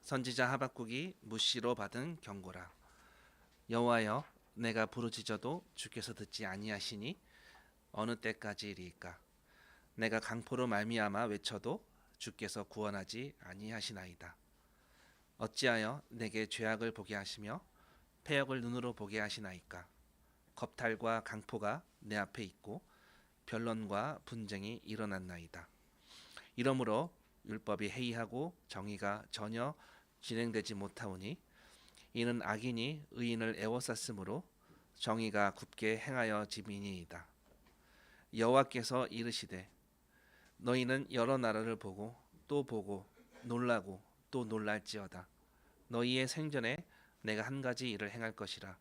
선지자 하박국이 묻시로 받은 경고라. 여호와여, 내가 부르짖어도 주께서 듣지 아니하시니 어느 때까지이리이까. 내가 강포로 말미암아 외쳐도 주께서 구원하지 아니하시나이다. 어찌하여 내게 죄악을 보게 하시며 패역을 눈으로 보게 하시나이까. 겁탈과 강포가 내 앞에 있고 변론과 분쟁이 일어났나이다. 이러므로 율법이 해이하고 정의가 전혀 진행되지 못하오니 이는 악인이 의인을 애워쌌으므로 정의가 굽게 행하여 짐이니이다. 여호와께서 이르시되 너희는 여러 나라를 보고 또 보고 놀라고 또 놀랄지어다. 너희의 생전에 내가 한 가지 일을 행할 것이라.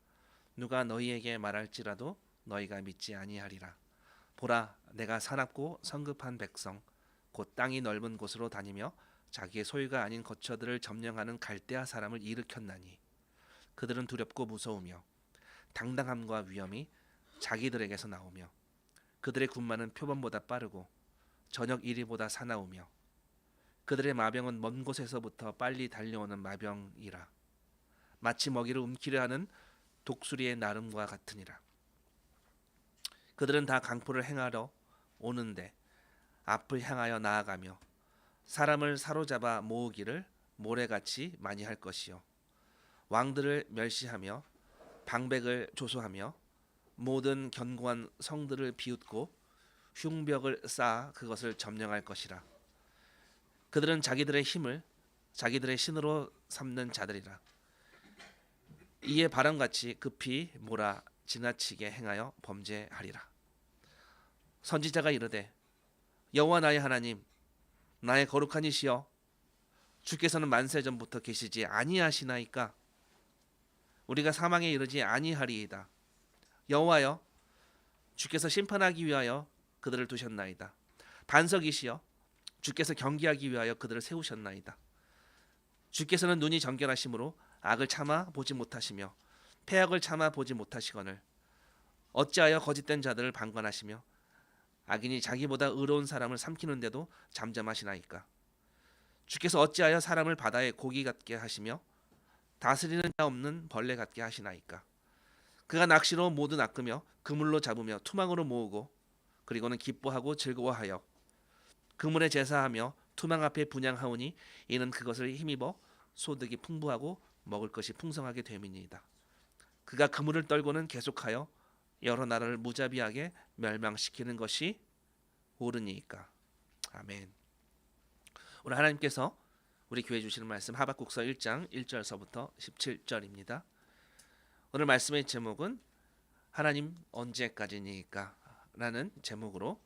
누가 너희에게 말할지라도 너희가 믿지 아니하리라. 보라, 내가 사납고 성급한 백성 곧 땅이 넓은 곳으로 다니며 자기의 소유가 아닌 거처들을 점령하는 갈대아 사람을 일으켰나니 그들은 두렵고 무서우며 당당함과 위엄이 자기들에게서 나오며 그들의 군마는 표범보다 빠르고 저녁 이리보다 사나우며 그들의 마병은 먼 곳에서부터 빨리 달려오는 마병이라. 마치 먹이를 움키려 하는 독수리의 나름과 같으니라. 그들은 다 강포를 행하러 오는데 앞을 향하여 나아가며 사람을 사로잡아 모으기를 모래같이 많이 할 것이요 왕들을 멸시하며 방백을 조소하며 모든 견고한 성들을 비웃고 흉벽을 쌓아 그것을 점령할 것이라. 그들은 자기들의 힘을 자기들의 신으로 삼는 자들이라. 이에 바람같이 급히 몰아 지나치게 행하여 범죄하리라. 선지자가 이르되 여호와 나의 하나님, 나의 거룩한 이시여, 주께서는 만세 전부터 계시지 아니하시나이까. 우리가 사망에 이르지 아니하리이다. 여호와여, 주께서 심판하기 위하여 그들을 두셨나이다. 반석이시여, 주께서 경계하기 위하여 그들을 세우셨나이다. 주께서는 눈이 정결하심으로 악을 참아 보지 못하시며 패악을 참아 보지 못하시거늘 어찌하여 거짓된 자들을 방관하시며 악인이 자기보다 의로운 사람을 삼키는데도 잠잠하시나이까. 주께서 어찌하여 사람을 바다의 고기 같게 하시며 다스리는 자 없는 벌레 같게 하시나이까. 그가 낚시로 모두 낚으며 그물로 잡으며 투망으로 모으고 그리고는 기뻐하고 즐거워하여 그물에 제사하며 투망 앞에 분향하오니 이는 그것을 힘입어 소득이 풍부하고 먹을 것이 풍성하게 됨이니이다. 그가 그물을 떨고는 계속하여 여러 나라를 무자비하게 멸망시키는 것이 옳으니까. 아멘. 오늘 하나님께서 우리 교회 주시는 말씀 하박국서 1장 1절서부터 17절입니다. 오늘 말씀의 제목은 하나님 언제까지니까 라는 제목으로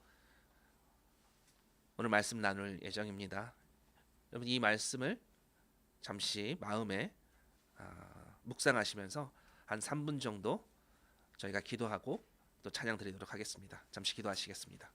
오늘 말씀 나눌 예정입니다. 여러분 이 말씀을 잠시 마음에 묵상하시면서 한 3분 정도 저희가 기도하고 또 찬양 드리도록 하겠습니다. 잠시 기도하시겠습니다.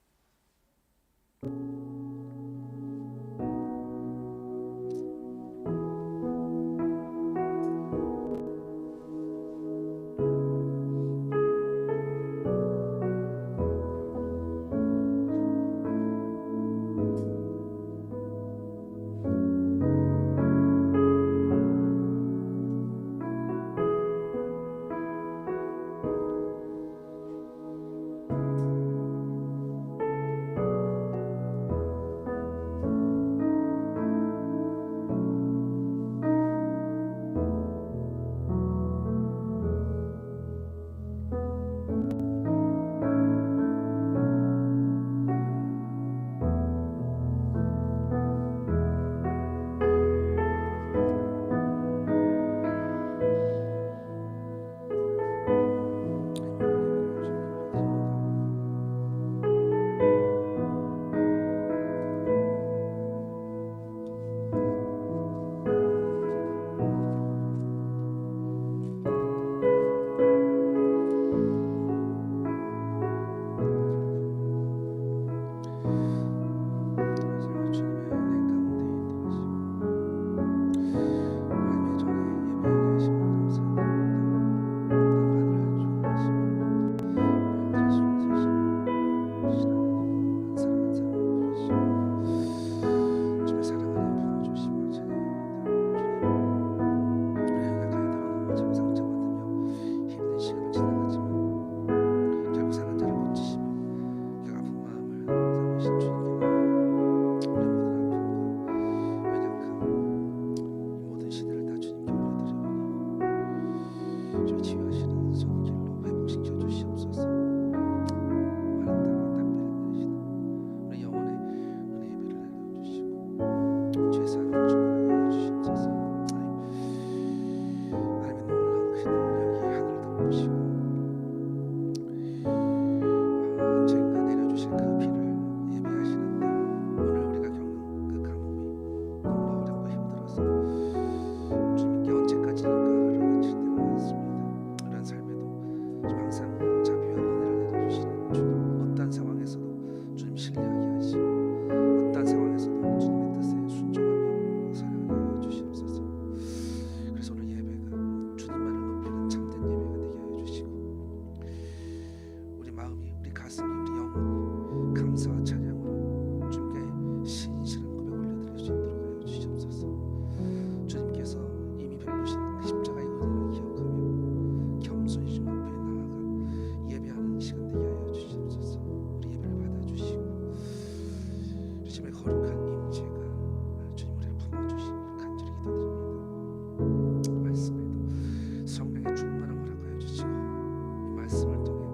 주님의 거룩한 임재가 주님 우리를 품어주시길 간절히 기도드립니다. 말씀에도 성령의 충만을 허락하여 주시고 이 말씀을 통해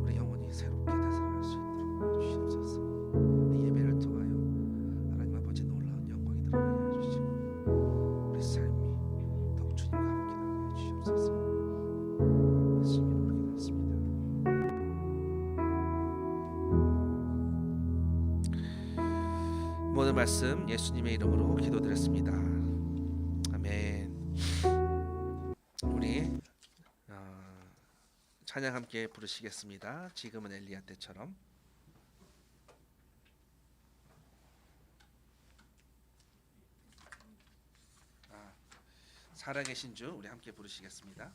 우리 영혼이 새롭게 되살아날 수 있도록 주시옵소서. 이 예배를 통하여 하나님 아버지 놀라운 영광이 드러나게 해주시고 우리 삶이 더욱 주님과 함께 나가게 해주시옵소서. 예수님으로 기도했습니다. 모든 말씀 예수님의 이름으로 기도드렸습니다. 아멘. 우리 찬양 함께 부르시겠습니다. 지금은 엘리야 때처럼. 살아계신 주 우리 함께 부르시겠습니다.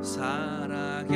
살아계신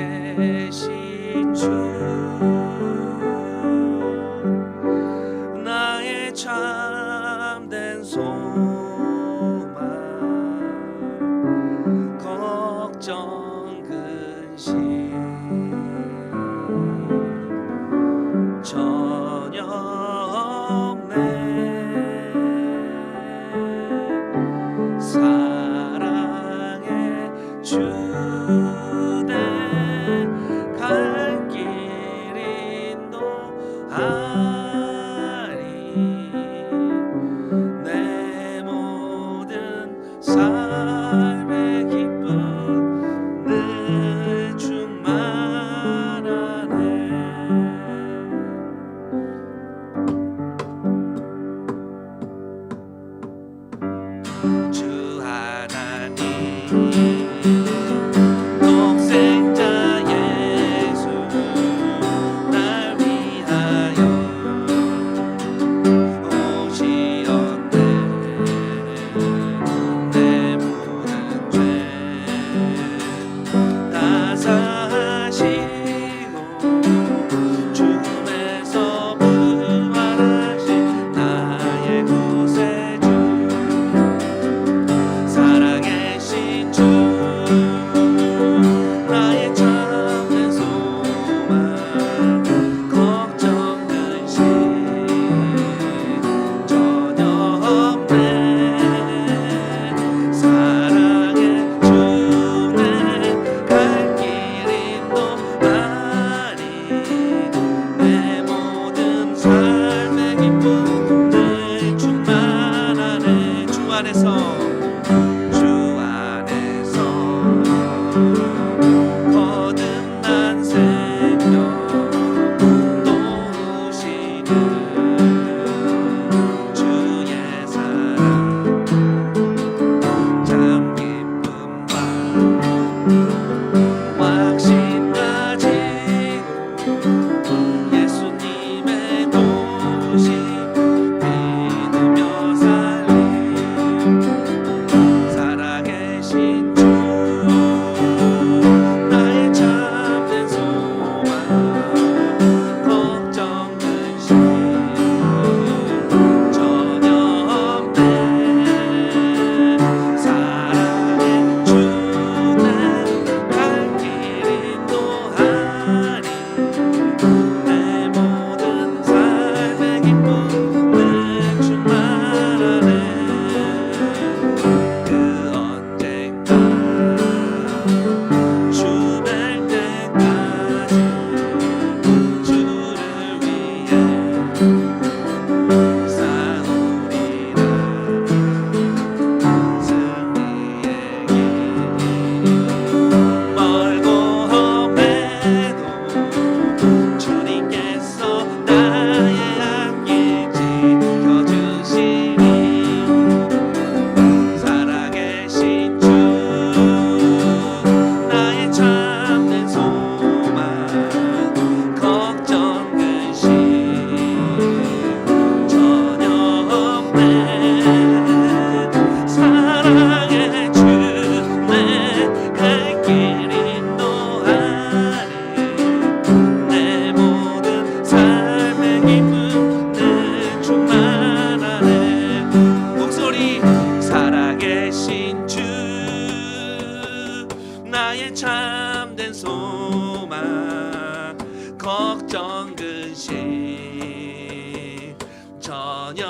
전혀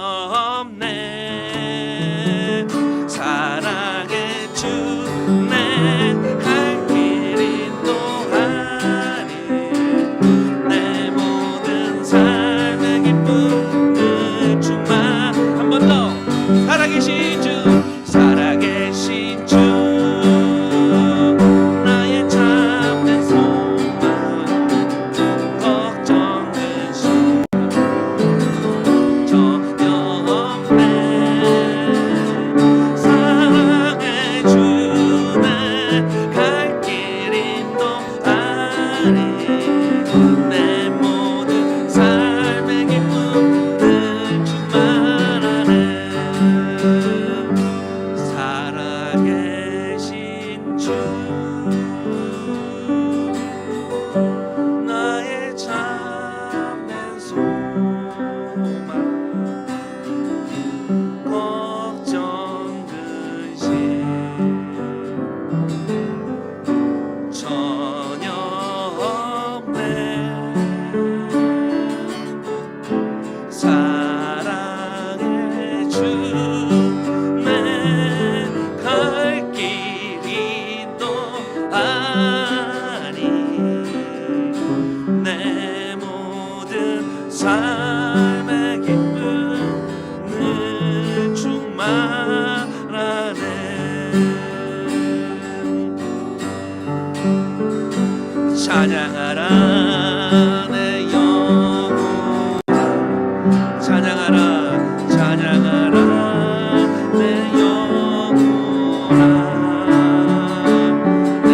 없네. 사랑의 주내 갈 길이 또하니 내 모든 삶의 기쁨을 주마. 한 번 더. 살아계신 주, 살아계신 주, 나의 참된 소망, 걱정 근심 전혀 없네. 사랑의 주내 갈 길이 또하니 내 모든 삶의 기쁨을 주만 하네. 살아계신 주, 나의 참된 소망, 걱정 근심 전혀 없네. 사랑의 주내 갈 길이 또하니 내 모든 삶의 기쁨을 충만하네. 찬양하라 내 영혼아, 찬양하라 찬양하라 내 영혼아. 내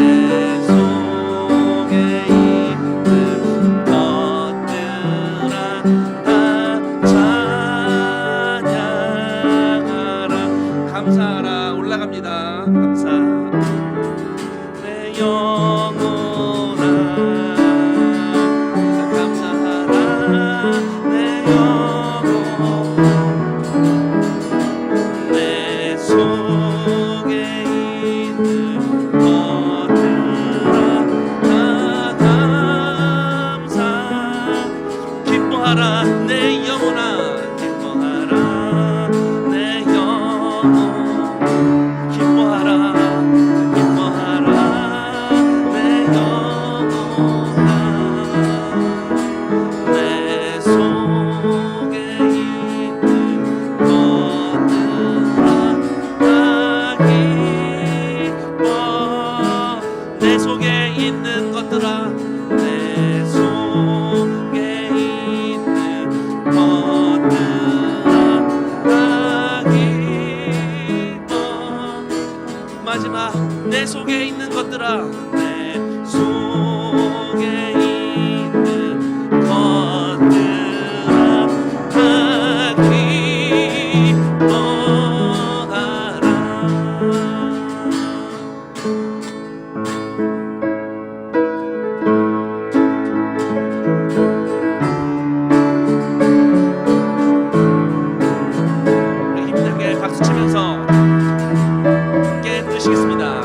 속에 있는 것들아 다 찬양하라. 감사하라. 올라갑니다. 감사. 내 영혼아 감사하라. 내 영혼 내 속에 있는 것들아 다 감사. 기뻐하라 내 영혼아, 기뻐하라 내 영혼, 기뻐하라 기뻐하라 내 영혼아. 내 속에 있는 것들아 다 기뻐. 내 속에 있는 것들아, 내 속에 있는 것들아 다 기뻐. 마지막. 내 속에 있는 것들아, 내 속에 있는 것들아 다 기뻐하라. 우리 힘들게 박수 치면서 함께 부르시겠습니다.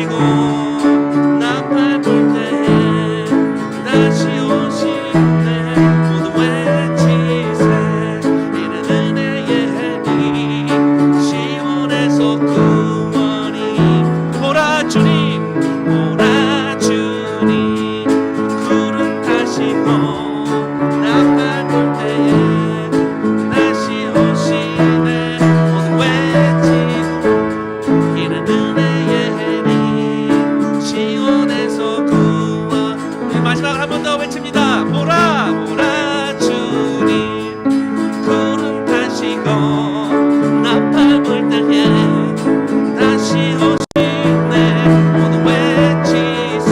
다시고 나팔 불 때에 다시 오시네 모두 외치세 이는 은혜의 해니 시온에서 구원이 보라 주님 보라 주님 구름 타시고 나팔 불 때에 다시 오시네 모두 외치고 이는 은혜의 해니 시온에서 구원 우리 마지막으로 한 번 더 외칩니다. 보라 보라 주님 구름 타시고 나팔 불 때에 다시 오시네 모두 외치세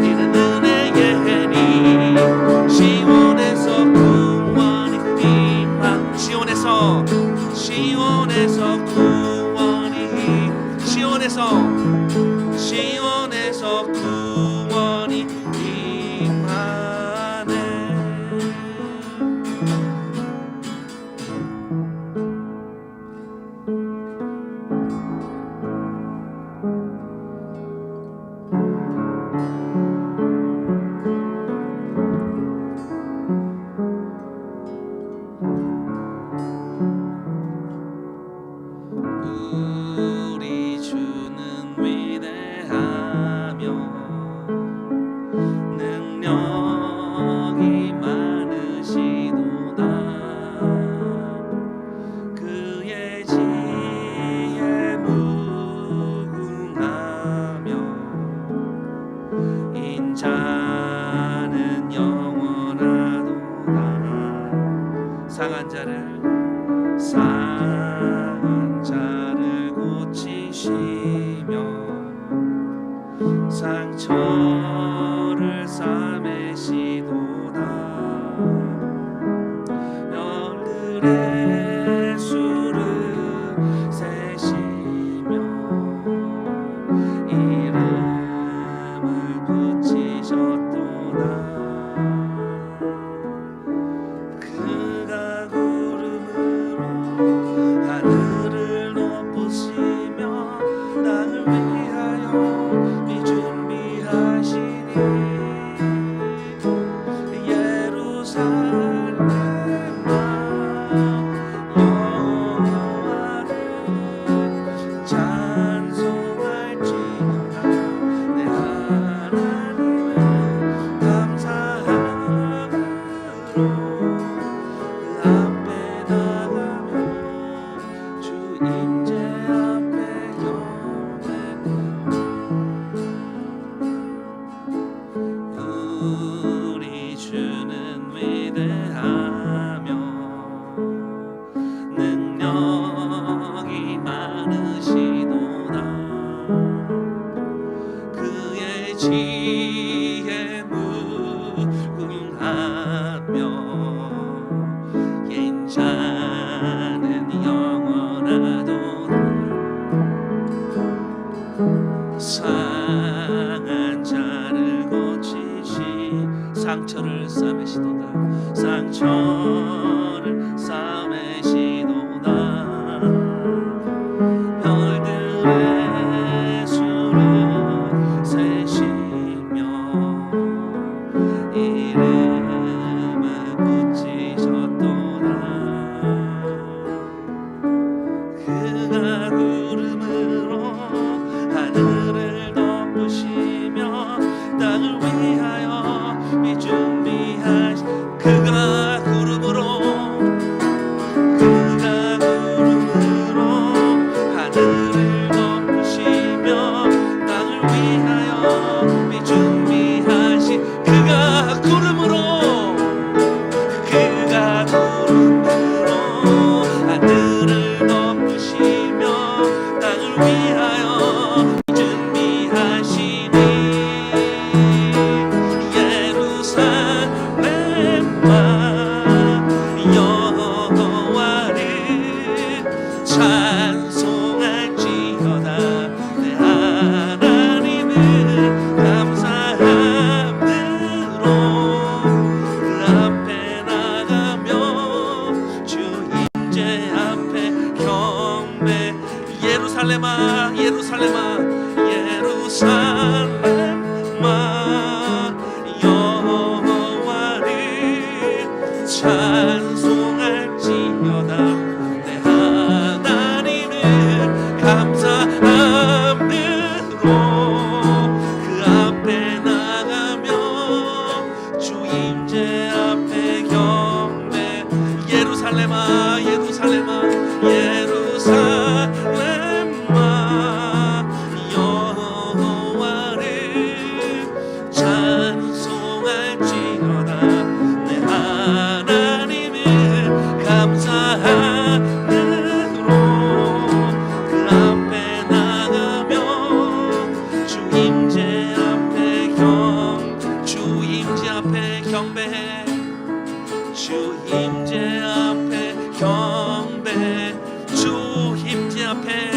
이는 은혜의 해니 시온에서 구원이 임하 시온에서 구원이 시온에서 구원이 임하네. 우리 주는 위대하며 능력이 많으시도다. 그의 지혜 무궁하며 인자는 영원하도다. 상한 자를 고치시며 상처를 싸매시도다. 별들의 수를 세시며 이름을 붙이셨도다. 그가 구름으로 하늘을 높으시며 나를 위하여 미 준비하시니 예루살렘아 여호와를 찬송할지어다. 내 하나님을 감사함으로 그 앞에 나가며 주 임재 앞에 경배하리. 우리 주는 위대하며 능력이 많으시도다. 그의 지혜 무궁하며 인자는 영원하도다. 상한 자를 고치시 상처를 싸매시도다. 상처를 싸매시도다. 별들의 수를 세시며 이름을 붙이셨도다. 그가 구름으로 하늘을 덮으시며 땅을 위하여 미 준비하시. 그가 구름으로 하늘을 덮으시며 땅을 위하여 미 준비하시. 그가 구름으로 하늘을 덮으시며 땅을 위하여 미 준비하시니 예루살렘아 여호와를 찬송할지어다. 내 하나님을 예루살렘아 여호와를 찬송할지어다. 내 하나님을 감사함으로 그 앞에 나가며 주 임재 앞에 경배. 예루살렘아 예루살렘아 예루살렘아 여호와를 찬송할지어다. 내 하나님을 감사함으로 그 앞에 나가며 주 임재 앞에 경배해. 주 임재 앞에 경배해. 주 임재 앞에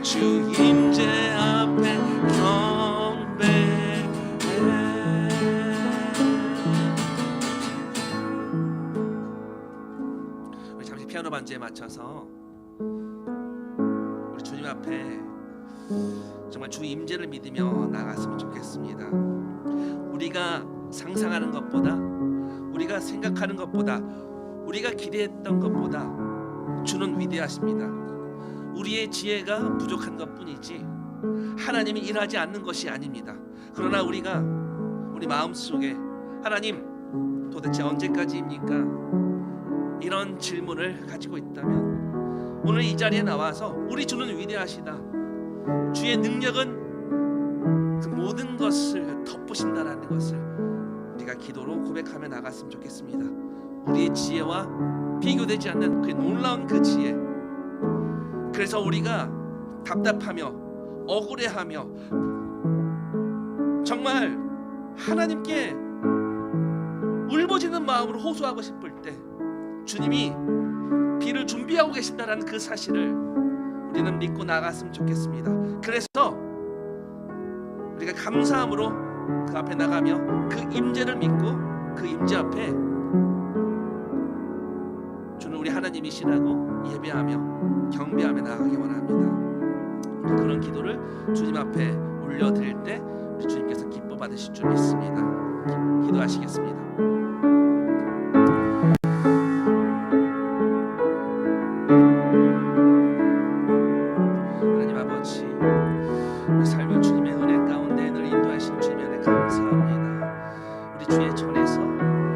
주 임재 앞에 경배해. 우리 잠시 피아노 반주에 맞춰서 우리 주님 앞에 정말 주 임재를 믿으며 나갔으면 좋겠습니다. 우리가 상상하는 것보다, 우리가 생각하는 것보다, 우리가 기대했던 것보다 주는 위대하십니다. 우리의 지혜가 부족한 것뿐이지 하나님이 일하지 않는 것이 아닙니다. 그러나 우리가 우리 마음속에 하나님 도대체 언제까지입니까? 이런 질문을 가지고 있다면 오늘 이 자리에 나와서 우리 주는 위대하시다, 주의 능력은 그 모든 것을 덮으신다라는 것을 우리가 기도로 고백하며 나갔으면 좋겠습니다. 우리의 지혜와 비교되지 않는 그 놀라운 그 지혜. 그래서 우리가 답답하며 억울해하며 정말 하나님께 울부짖는 마음으로 호소하고 싶을 때 주님이 비를 준비하고 계신다라는 그 사실을 우리는 믿고 나갔으면 좋겠습니다. 그래서 우리가 감사함으로 그 앞에 나가며 그 임재를 믿고 그 임재 앞에 주는 우리 하나님이시라고 예배하며 경배하며 나아가기 원합니다. 그런 기도를 주님 앞에 올려드릴 때 우리 주님께서 기뻐 받으실 줄 믿습니다. 기도하시겠습니다. 하나님 아버지, 우리 삶을 주님의 은혜 가운데 늘 인도하신 주님의 은혜 감사합니다. 우리 주의 전에서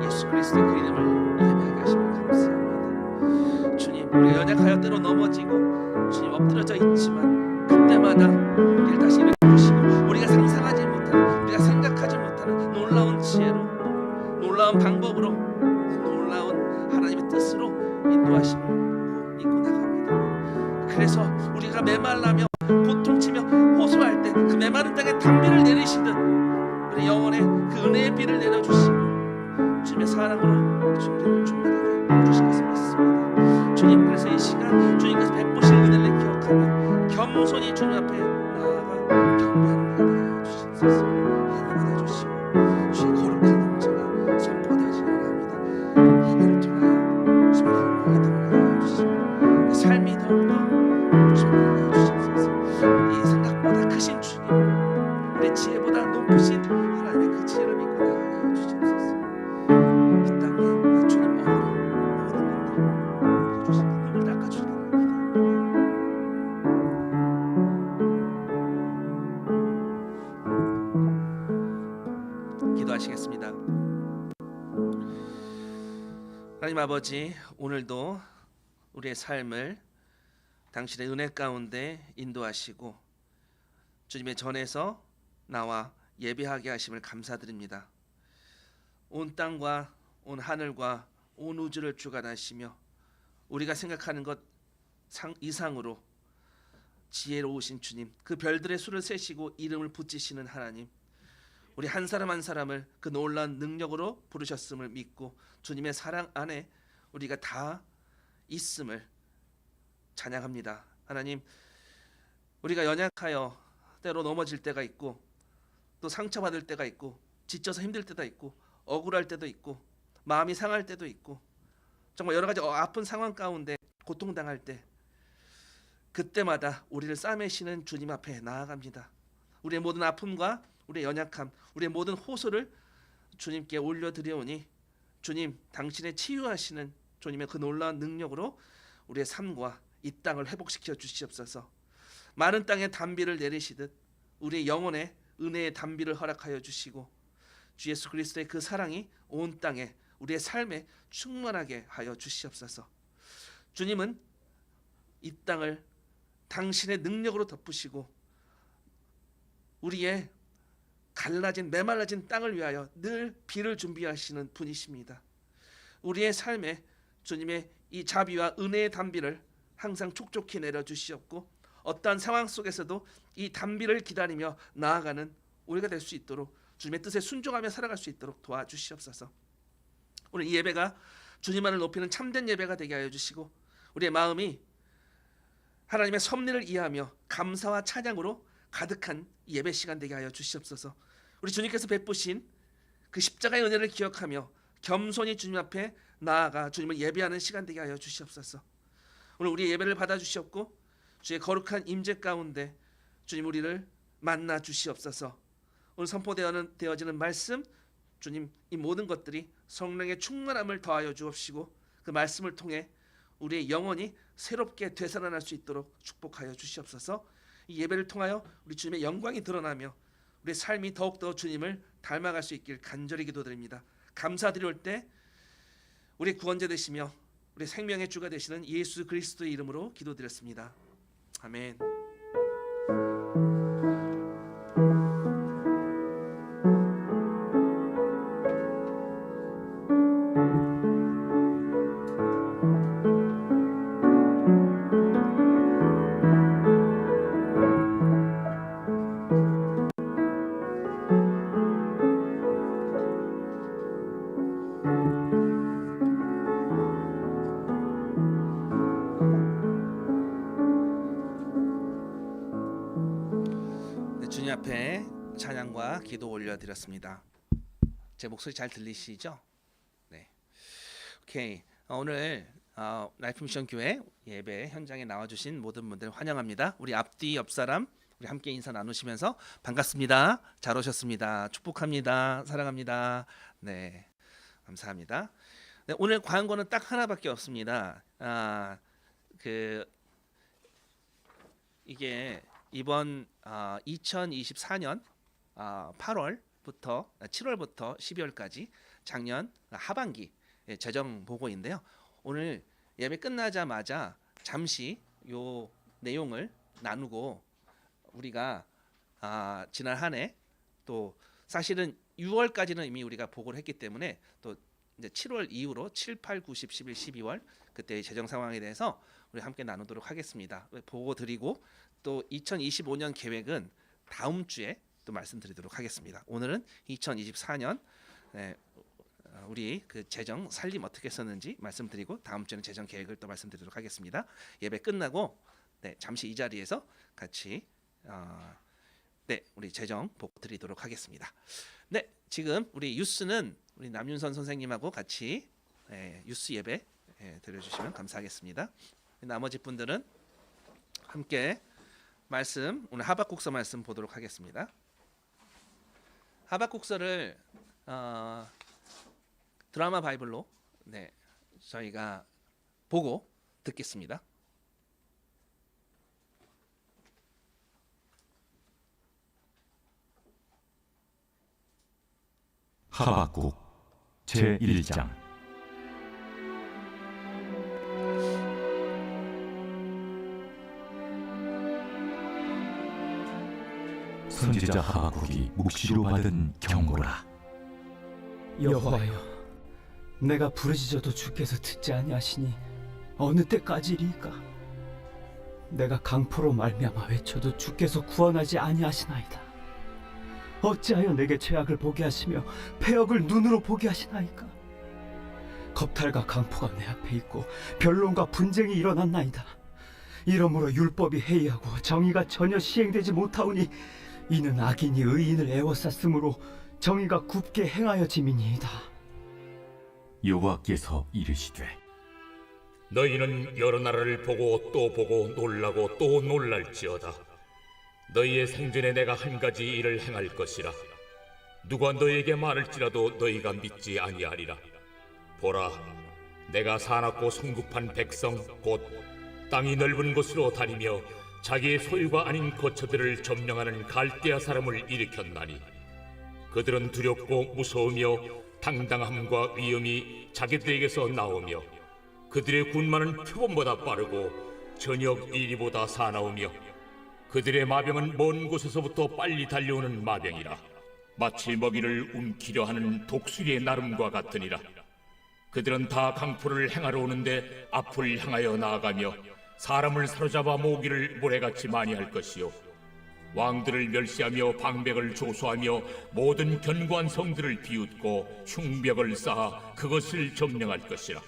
예수 그리스도의 그 이름을 예배하게 하시며 감사합니다. 주님, 우리가 연약하여 때로 넘어지고 주님 엎드려져 있지만 그때마다 우리를 다시 일으키시고 우리가 상상하지 못하는, 우리가 생각하지 못하는 놀라운 지혜로, 놀라운 방법으로, 놀라운 하나님의 뜻으로 인도하심을 믿고 나갑니다. 그래서 우리가 메말라며 고통치며 호소할 때 그 메마른 땅에 단비를 내리시듯 우리 영혼에 그 은혜의 비를 내려주시고 주님의 사랑으로 주님을 충만하게 해주실 것을 믿습니다. 주님, 그래서 이 시간 주님께서 베푸실 은혜를 기억하며 겸손히 주님 앞에 나아가 경배하는 은혜를 주시옵소서. 예배받아 주시고 주의 거룩한 임재가 선포되시기 원합니다. 예배를 통하여 주님의 영광이 드러나게 주시고 삶이 더욱더 주님을 하여 주시옵소서. 이 생각보다 크신 주님, 우리 지혜보다 높으신 하나님의 그 지혜를 믿고 나가게 하여 주시옵소서. 이 땅에 주님 모든 것들 해주시고 눈물 닦아주시기 바랍니다. 기도하시겠습니다. 하나님 아버지, 오늘도 우리의 삶을 당신의 은혜 가운데 인도하시고 주님의 전에서 나와 예배하게 하심을 감사드립니다. 온 땅과 온 하늘과 온 우주를 주관하시며 우리가 생각하는 것 이상으로 지혜로우신 주님, 그 별들의 수를 세시고 이름을 붙이시는 하나님, 우리 한 사람 한 사람을 그 놀라운 능력으로 부르셨음을 믿고 주님의 사랑 안에 우리가 다 있음을 찬양합니다. 하나님, 우리가 연약하여 때로 넘어질 때가 있고 또 상처받을 때가 있고 지쳐서 힘들 때도 있고 억울할 때도 있고 마음이 상할 때도 있고 정말 여러 가지 아픈 상황 가운데 고통당할 때, 그때마다 우리를 싸매시는 주님 앞에 나아갑니다. 우리의 모든 아픔과 우리의 연약함, 우리의 모든 호소를 주님께 올려드려오니 주님, 당신의 치유하시는 주님의 그 놀라운 능력으로 우리의 삶과 이 땅을 회복시켜 주시옵소서. 마른 땅에 단비를 내리시듯 우리의 영혼에 은혜의 단비를 허락하여 주시고 주 예수 그리스도의 그 사랑이 온 땅에 우리의 삶에 충만하게 하여 주시옵소서. 주님은 이 땅을 당신의 능력으로 덮으시고 우리의 갈라진 메말라진 땅을 위하여 늘 비를 준비하시는 분이십니다. 우리의 삶에 주님의 이 자비와 은혜의 단비를 항상 촉촉히 내려주시옵고 어떠한 상황 속에서도 이 단비를 기다리며 나아가는 우리가 될 수 있도록 주님의 뜻에 순종하며 살아갈 수 있도록 도와주시옵소서. 오늘 이 예배가 주님만을 높이는 참된 예배가 되게 하여 주시고 우리의 마음이 하나님의 섭리를 이해하며 감사와 찬양으로 가득한 예배 시간 되게 하여 주시옵소서. 우리 주님께서 베푸신 그 십자가의 은혜를 기억하며 겸손히 주님 앞에 나아가 주님을 예배하는 시간 되게 하여 주시옵소서. 오늘 우리의 예배를 받아 주시옵고 주의 거룩한 임재 가운데 주님 우리를 만나 주시옵소서. 오늘 선포되어지는 말씀 주님 이 모든 것들이 성령의 충만함을 더하여 주옵시고 그 말씀을 통해 우리의 영혼이 새롭게 되살아날 수 있도록 축복하여 주시옵소서. 이 예배를 통하여 우리 주님의 영광이 드러나며 우리의 삶이 더욱더 주님을 닮아갈 수 있길 간절히 기도드립니다. 감사드릴 때 우리 구원자 되시며 우리 생명의 주가 되시는 예수 그리스도의 이름으로 기도드렸습니다. 아멘. 주님 앞에 찬양과 기도 올려드렸습니다. 제 목소리 잘 들리시죠? 네. 오케이. 오늘 라이프 미션 교회 예배 현장에 나와주신 모든 분들 환영합니다. 우리 앞뒤 옆 사람 우리 함께 인사 나누시면서 반갑습니다. 잘 오셨습니다. 축복합니다. 사랑합니다. 네, 감사합니다. 네, 오늘 광고는 딱 하나밖에 없습니다. 이게 이번 2024년 8월부터 7월부터 12월까지 작년 하반기 재정 보고인데요. 오늘 예배 끝나자마자 잠시 요 내용을 나누고 우리가 지난 한 해 또 사실은 6월까지는 이미 우리가 보고를 했기 때문에 또 이제 7월 이후로 7, 8, 9, 10, 11, 12월 그때의 재정 상황에 대해서 우리 함께 나누도록 하겠습니다. 보고 드리고 또 2025년 계획은 다음 주에 또 말씀드리도록 하겠습니다. 오늘은 2024년 우리 그 재정 살림 어떻게 썼는지 말씀드리고 다음 주에는 재정 계획을 또 말씀드리도록 하겠습니다. 예배 끝나고 잠시 이 자리에서 같이 우리 재정 보고 드리도록 하겠습니다. 네, 지금 우리 유스는 우리 남윤선 선생님하고 같이 유스 예배 드려주시면 감사하겠습니다. 나머지 분들은 함께 말씀 오늘 하박국서 말씀 보도록 하겠습니다. 하박국서를 드라마 바이블로 저희가 보고 듣겠습니다. 하박국 제1장. 선지자 하박국이 묵시로 받은 경고라. 여호와여, 내가 부르짖어도 주께서 듣지 아니하시니 어느 때까지리이까? 내가 강포로 말미암아 외쳐도 주께서 구원하지 아니하시나이다. 어찌하여 내게 죄악을 보게 하시며 패역을 눈으로 보게 하시나이까? 겁탈과 강포가 내 앞에 있고 변론과 분쟁이 일어났나이다. 이러므로 율법이 해이하고 정의가 전혀 시행되지 못하오니 이는 악인이 의인을 애워쌌으므로 정의가 굽게 행하여짐이니이다. 여호와께서 이르시되 너희는 여러 나라를 보고 또 보고 놀라고 또 놀랄지어다. 너희의 생전에 내가 한 가지 일을 행할 것이라. 누가 너희에게 말할지라도 너희가 믿지 아니하리라. 보라, 내가 사납고 성급한 백성 곧 땅이 넓은 곳으로 다니며 자기의 소유가 아닌 거처들을 점령하는 갈대아 사람을 일으켰나니 그들은 두렵고 무서우며 당당함과 위엄이 자기들에게서 나오며 그들의 군마는 표범보다 빠르고 저녁 이리보다 사나우며 그들의 마병은 먼 곳에서부터 빨리 달려오는 마병이라. 마치 먹이를 움키려 하는 독수리의 나름과 같으니라. 그들은 다 강포를 행하러 오는데 앞을 향하여 나아가며 사람을 사로잡아 모으기를 모래같이 많이 할 것이요 왕들을 멸시하며 방백을 조소하며 모든 견고한 성들을 비웃고 흉벽을 쌓아 그것을 점령할 것이라.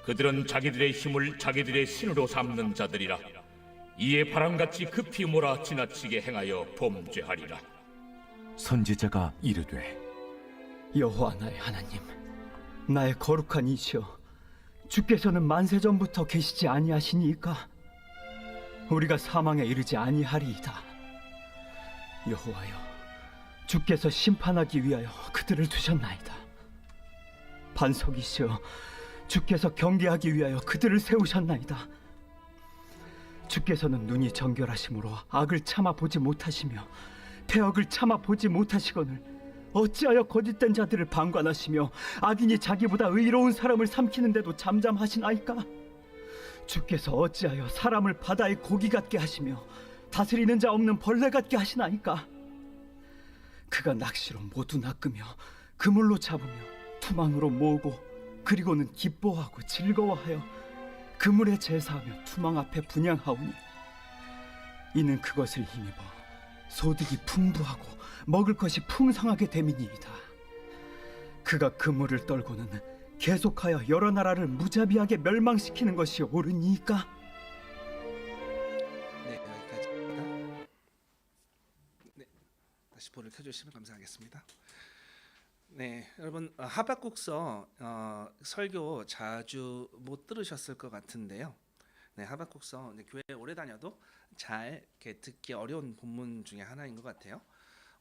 그들은 자기들의 힘을 자기들의 신으로 삼는 자들이라. 이에 바람같이 급히 몰아 지나치게 행하여 범죄하리라. 선지자가 이르되 여호와 나의 하나님, 나의 거룩한 이시여, 주께서는 만세 전부터 계시지 아니하시니까 우리가 사망에 이르지 아니하리이다. 여호와여, 주께서 심판하기 위하여 그들을 두셨나이다. 반석이시여, 주께서 경계하기 위하여 그들을 세우셨나이다. 주께서는 눈이 정결하심으로 악을 참아 보지 못하시며 패역을 참아 보지 못하시거늘 어찌하여 거짓된 자들을 방관하시며 악인이 자기보다 의로운 사람을 삼키는데도 잠잠하시나이까? 주께서 어찌하여 사람을 바다의 고기 같게 하시며 다스리는 자 없는 벌레 같게 하시나이까? 그가 낚시로 모두 낚으며 그물로 잡으며 투망으로 모으고 그리고는 기뻐하고 즐거워하여 그물에 제사하며 투망 앞에 분향하오니 이는 그것을 힘입어 소득이 풍부하고 먹을 것이 풍성하게 됨이니이다. 그가 그물을 떨고는 계속하여 여러 나라를 무자비하게 멸망시키는 것이 옳으니까? 네, 여기까지입니다. 네, 다시 볼을 켜주시면 감사하겠습니다. 네, 여러분 하박국서 설교 자주 못 들으셨을 것 같은데요. 네, 하박국서 교회 오래 다녀도 잘 이렇게 듣기 어려운 본문 중에 하나인 것 같아요.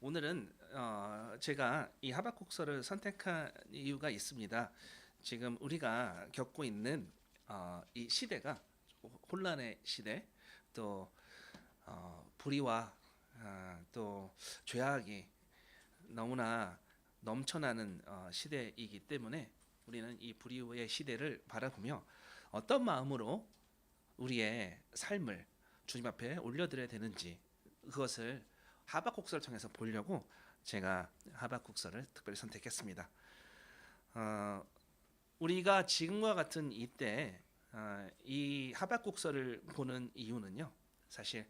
오늘은 제가 이 하박국서를 선택한 이유가 있습니다. 지금 우리가 겪고 있는 이 시대가 혼란의 시대, 또 불의와 또 죄악이 너무나 넘쳐나는 시대이기 때문에 우리는 이 불의의 시대를 바라보며 어떤 마음으로 우리의 삶을 주님 앞에 올려드려야 되는지 그것을 하박국서를 통해서 보려고 제가 하박국서를 특별히 선택했습니다. 우리가 지금과 같은 이때 이 하박국서를 보는 이유는요, 사실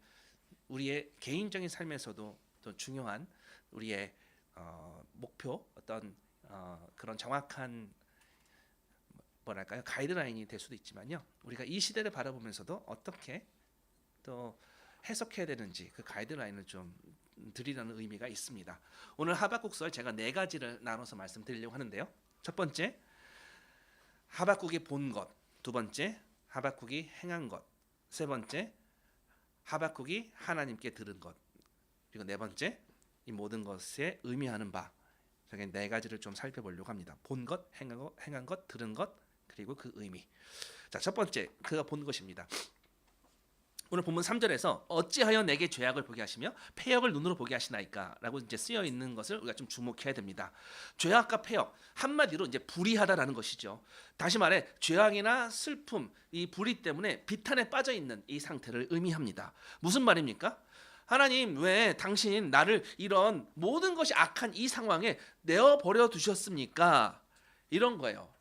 우리의 개인적인 삶에서도 또 중요한 우리의 목표, 어떤 그런 정확한 뭐랄까요, 가이드라인이 될 수도 있지만요, 우리가 이 시대를 바라보면서도 어떻게 또 해석해야 되는지 그 가이드라인을 좀 드리려는 의미가 있습니다. 오늘 하박국서를 제가 네 가지를 나눠서 말씀드리려고 하는데요. 첫 번째, 하박국이 본 것. 두 번째, 하박국이 행한 것. 세 번째, 하박국이 하나님께 들은 것. 그리고 네 번째, 이 모든 것에 의미하는 바. 저게 네 가지를 좀 살펴보려고 합니다. 본 것, 행한 것, 들은 것, 그리고 그 의미. 자, 첫 번째, 그가 본 것입니다. 오늘 본문 3절에서 어찌하여 내게 죄악을 보게 하시며 패역을 눈으로 보게 하시나이까 라고 이제 쓰여 있는 것을 우리가 좀 주목해야 됩니다. 죄악과 패역, 한마디로 이제 불의하다라는 것이죠. 다시 말해 죄악이나 슬픔, 이 불의 때문에 비탄에 빠져 있는 이 상태를 의미합니다. 무슨 말입니까? 하나님, 왜 당신 나를 이런 모든 것이 악한 이 상황에 내어버려 두셨습니까? 이런 거예요.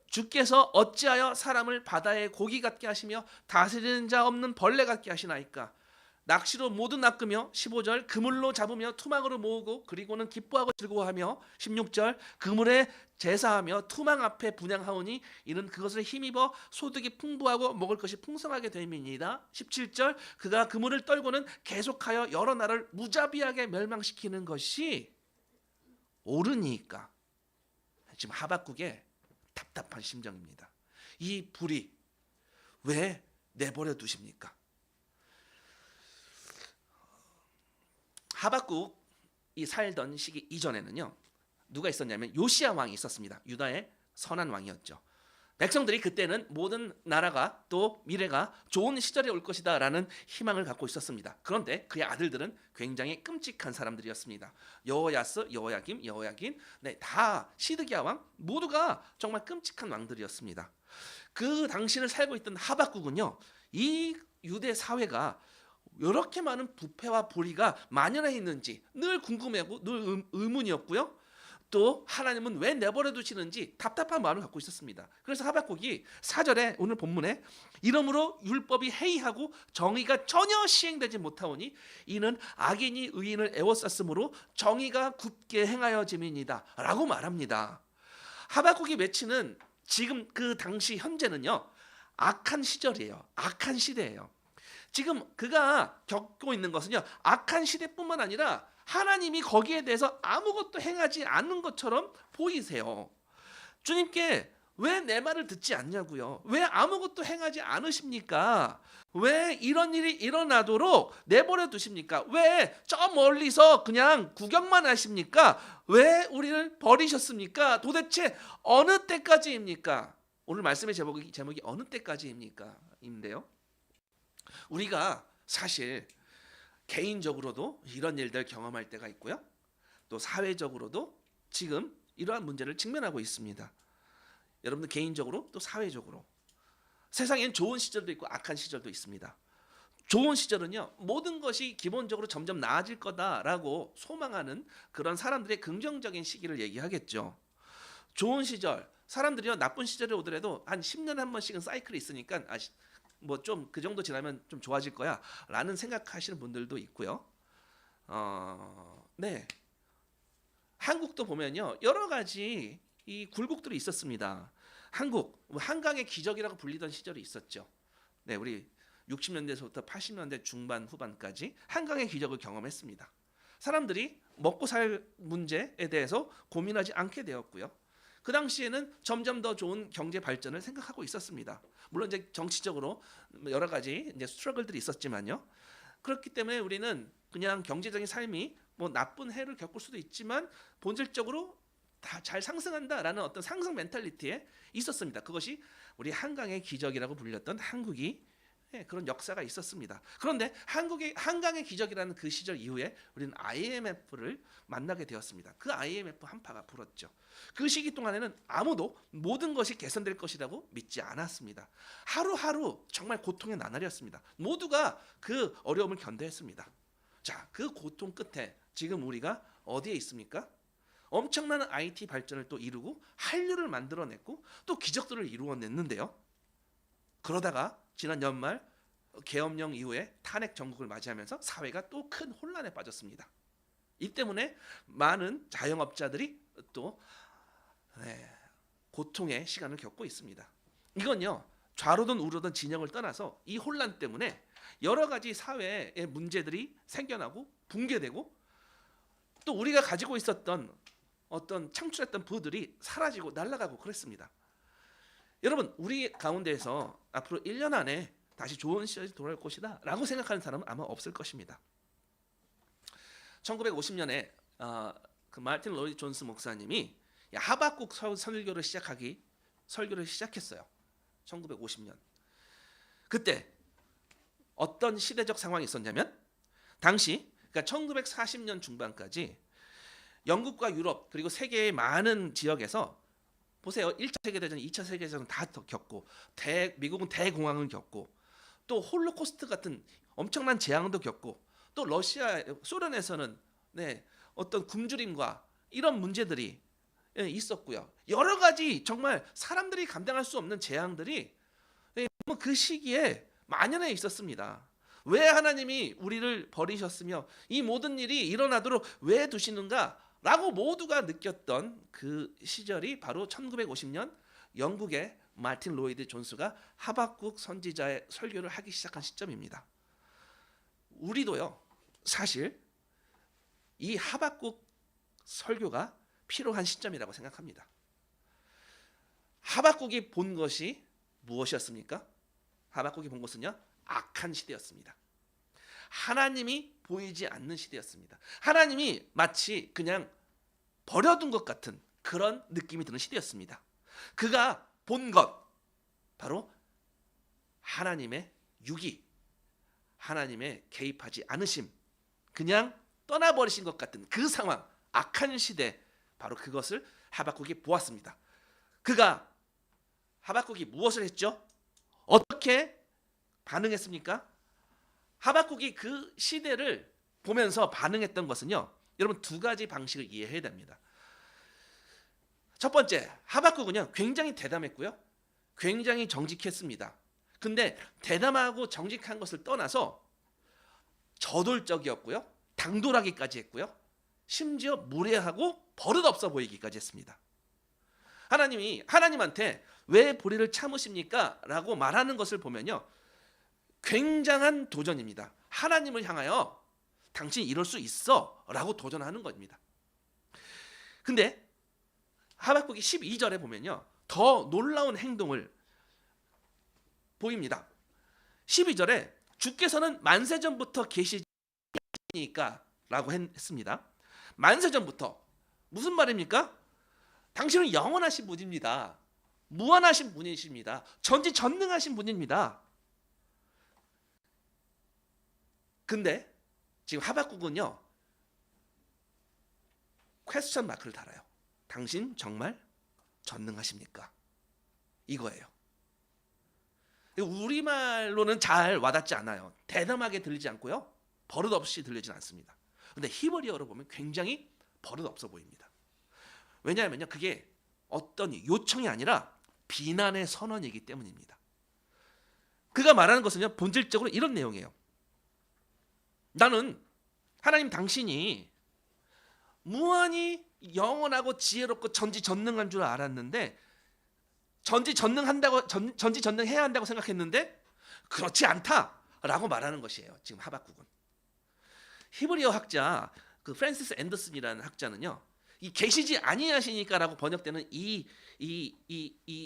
주께서 어찌하여 사람을 바다의 고기 같게 하시며 다스리는 자 없는 벌레 같게 하시나이까? 낚시로 모두 낚으며 15절 그물로 잡으며 투망으로 모으고 그리고는 기뻐하고 즐거워하며 16절 그물에 제사하며 투망 앞에 분향하오니 이는 그것을 힘입어 소득이 풍부하고 먹을 것이 풍성하게 됨이니이다. 17절 그가 그물을 떨고는 계속하여 여러 나라를 무자비하게 멸망시키는 것이 옳으니까. 지금 하박국의 답답한 심정입니다. 이 불이 왜 내버려 두십니까? 하박국이 살던 시기 이전에는요, 누가 있었냐면 요시야 왕이 있었습니다. 유다의 선한 왕이었죠. 백성들이 그때는 모든 나라가 또 미래가 좋은 시절이 올 것이다 라는 희망을 갖고 있었습니다. 그런데 그의 아들들은 굉장히 끔찍한 사람들이었습니다. 여호야스, 여호야김, 여호야긴, 다 시드기야 왕, 모두가 정말 끔찍한 왕들이었습니다. 그 당시를 살고 있던 하박국은요, 이 유대 사회가 이렇게 많은 부패와 불의가 만연해 있는지 늘 궁금해하고 늘 의문이었고요. 또 하나님은 왜 내버려 두시는지 답답한 마음을 갖고 있었습니다. 그래서 하박국이 4절에 오늘 본문에 이러므로 율법이 해이하고 정의가 전혀 시행되지 못하오니 이는 악인이 의인을 애워쌌으므로 정의가 굳게 행하여짐이니이다 라고 말합니다. 하박국이 외치는 지금 그 당시 현재는요, 악한 시절이에요. 악한 시대예요. 지금 그가 겪고 있는 것은요, 악한 시대뿐만 아니라 하나님이 거기에 대해서 아무것도 행하지 않는 것처럼 보이세요. 주님께 왜 내 말을 듣지 않냐고요? 왜 아무것도 행하지 않으십니까? 왜 이런 일이 일어나도록 내버려 두십니까? 왜 저 멀리서 그냥 구경만 하십니까? 왜 우리를 버리셨습니까? 도대체 어느 때까지입니까? 오늘 말씀의 제목이 어느 때까지입니까? 인데요. 우리가 사실 개인적으로도 이런 일들 경험할 때가 있고요. 또 사회적으로도 지금 이러한 문제를 직면하고 있습니다. 여러분들 개인적으로 또 사회적으로 세상엔 좋은 시절도 있고 악한 시절도 있습니다. 좋은 시절은요, 모든 것이 기본적으로 점점 나아질 거다라고 소망하는 그런 사람들의 긍정적인 시기를 얘기하겠죠. 좋은 시절, 사람들이요 나쁜 시절에 오더라도 한 10년에 한 번씩은 사이클이 있으니까 뭐 좀 그 정도 지나면 좀 좋아질 거야 라는 생각하시는 분들도 있고요. 네, 한국도 보면요 여러 가지 이 굴곡들이 있었습니다. 한강의 기적이라고 불리던 시절이 있었죠. 네, 우리 60년대에서부터 80년대 중반 후반까지 한강의 기적을 경험했습니다. 사람들이 먹고 살 문제에 대해서 고민하지 않게 되었고요. 그 당시에는 점점 더 좋은 경제 발전을 생각하고 있었습니다. 물론 이제 정치적으로 여러 가지 이제 스트러글들이 있었지만요. 그렇기 때문에 우리는 그냥 경제적인 삶이 뭐 나쁜 해를 겪을 수도 있지만 본질적으로 다 잘 상승한다라는 어떤 상승 멘탈리티에 있었습니다. 그것이 우리 한강의 기적이라고 불렸던 한국이 그런 역사가 있었습니다. 그런데 한강의 기적이라는 그 시절 이후에 우리는 IMF를 만나게 되었습니다. 그 IMF 한파가 불었죠. 그 시기 동안에는 아무도 모든 것이 개선될 것이라고 믿지 않았습니다. 하루하루 정말 고통의 나날이었습니다. 모두가 그 어려움을 견뎌했습니다. 자, 그 고통 끝에 지금 우리가 어디에 있습니까? 엄청난 IT 발전을 또 이루고 한류를 만들어냈고 또 기적들을 이루어냈는데요. 그러다가 지난 연말 계엄령 이후에 탄핵 정국을 맞이하면서 사회가 또 큰 혼란에 빠졌습니다. 이 때문에 많은 자영업자들이 또 고통의 시간을 겪고 있습니다. 이건요 좌로든 우로든 진영을 떠나서 이 혼란 때문에 여러 가지 사회의 문제들이 생겨나고 붕괴되고 또 우리가 가지고 있었던 어떤 창출했던 부들이 사라지고 날아가고 그랬습니다. 여러분, 우리 가운데에서 앞으로 1년 안에 다시 좋은 시절이 돌아올 것이다 라고 생각하는 사람은 아마 없을 것입니다. 1950년에 그 마틴 로이드 존스 목사님이 하박국 설교를 시작했어요. 1950년. 그때 어떤 시대적 상황이 있었냐면 당시 그러니까 1940년 중반까지 영국과 유럽 그리고 세계의 많은 지역에서 보세요. 1차 세계대전, 2차 세계대전 다 겪고 미국은 대공황을 겪고 또 홀로코스트 같은 엄청난 재앙도 겪고 또 러시아, 소련에서는 어떤 굶주림과 이런 문제들이 있었고요. 여러 가지 정말 사람들이 감당할 수 없는 재앙들이 그 시기에 만연해 있었습니다. 왜 하나님이 우리를 버리셨으며 이 모든 일이 일어나도록 왜 두시는가? 라고 모두가 느꼈던 그 시절이 바로 1950년 영국의 마틴 로이드 존스가 하박국 선지자의 설교를 하기 시작한 시점입니다. 우리도요 사실 이 하박국 설교가 필요한 시점이라고 생각합니다. 하박국이 본 것이 무엇이었습니까? 하박국이 본 것은요 악한 시대였습니다. 하나님이 보이지 않는 시대였습니다. 하나님이 마치 그냥 버려둔 것 같은 그런 느낌이 드는 시대였습니다. 그가 본 것 바로 하나님의 유기, 하나님의 개입하지 않으심, 그냥 떠나버리신 것 같은 그 상황, 악한 시대, 바로 그것을 하박국이 보았습니다. 하박국이 무엇을 했죠? 어떻게 반응했습니까? 하박국이 그 시대를 보면서 반응했던 것은요, 여러분 두 가지 방식을 이해해야 됩니다. 첫 번째, 하박국은요 굉장히 대담했고요, 굉장히 정직했습니다. 근데 대담하고 정직한 것을 떠나서 저돌적이었고요, 당돌하기까지 했고요, 심지어 무례하고 버릇없어 보이기까지 했습니다. 하나님이 하나님한테 왜 불의를 참으십니까? 라고 말하는 것을 보면요, 굉장한 도전입니다. 하나님을 향하여 당신이 이럴 수 있어 라고 도전하는 겁니다. 근데 하박국이 12절에 보면요, 더 놀라운 행동을 보입니다. 12절에 주께서는 만세전부터 계시니까 라고 했습니다. 만세전부터 무슨 말입니까? 당신은 영원하신 분입니다. 무한하신 분이십니다. 전지전능하신 분입니다. 근데 지금 하박국은요 퀘스천 마크를 달아요. 당신 정말 전능하십니까? 이거예요. 우리말로는 잘 와닿지 않아요. 대담하게 들리지 않고요, 버릇없이 들리진 않습니다. 근데 히브리어로 보면 굉장히 버릇없어 보입니다. 왜냐하면요, 그게 어떤 요청이 아니라 비난의 선언이기 때문입니다. 그가 말하는 것은요, 본질적으로 이런 내용이에요. 나는 하나님 당신이 무한히 영원하고 지혜롭고 전지전능한 줄 알았는데, 전지전능해야 한다고 생각했는데 그렇지 않다라고 말하는 것이에요. 지금 하박국은. 히브리어 학자 그 프랜시스 앤더슨이라는 학자는요, 이 계시지 아니하시니까라고 번역되는 이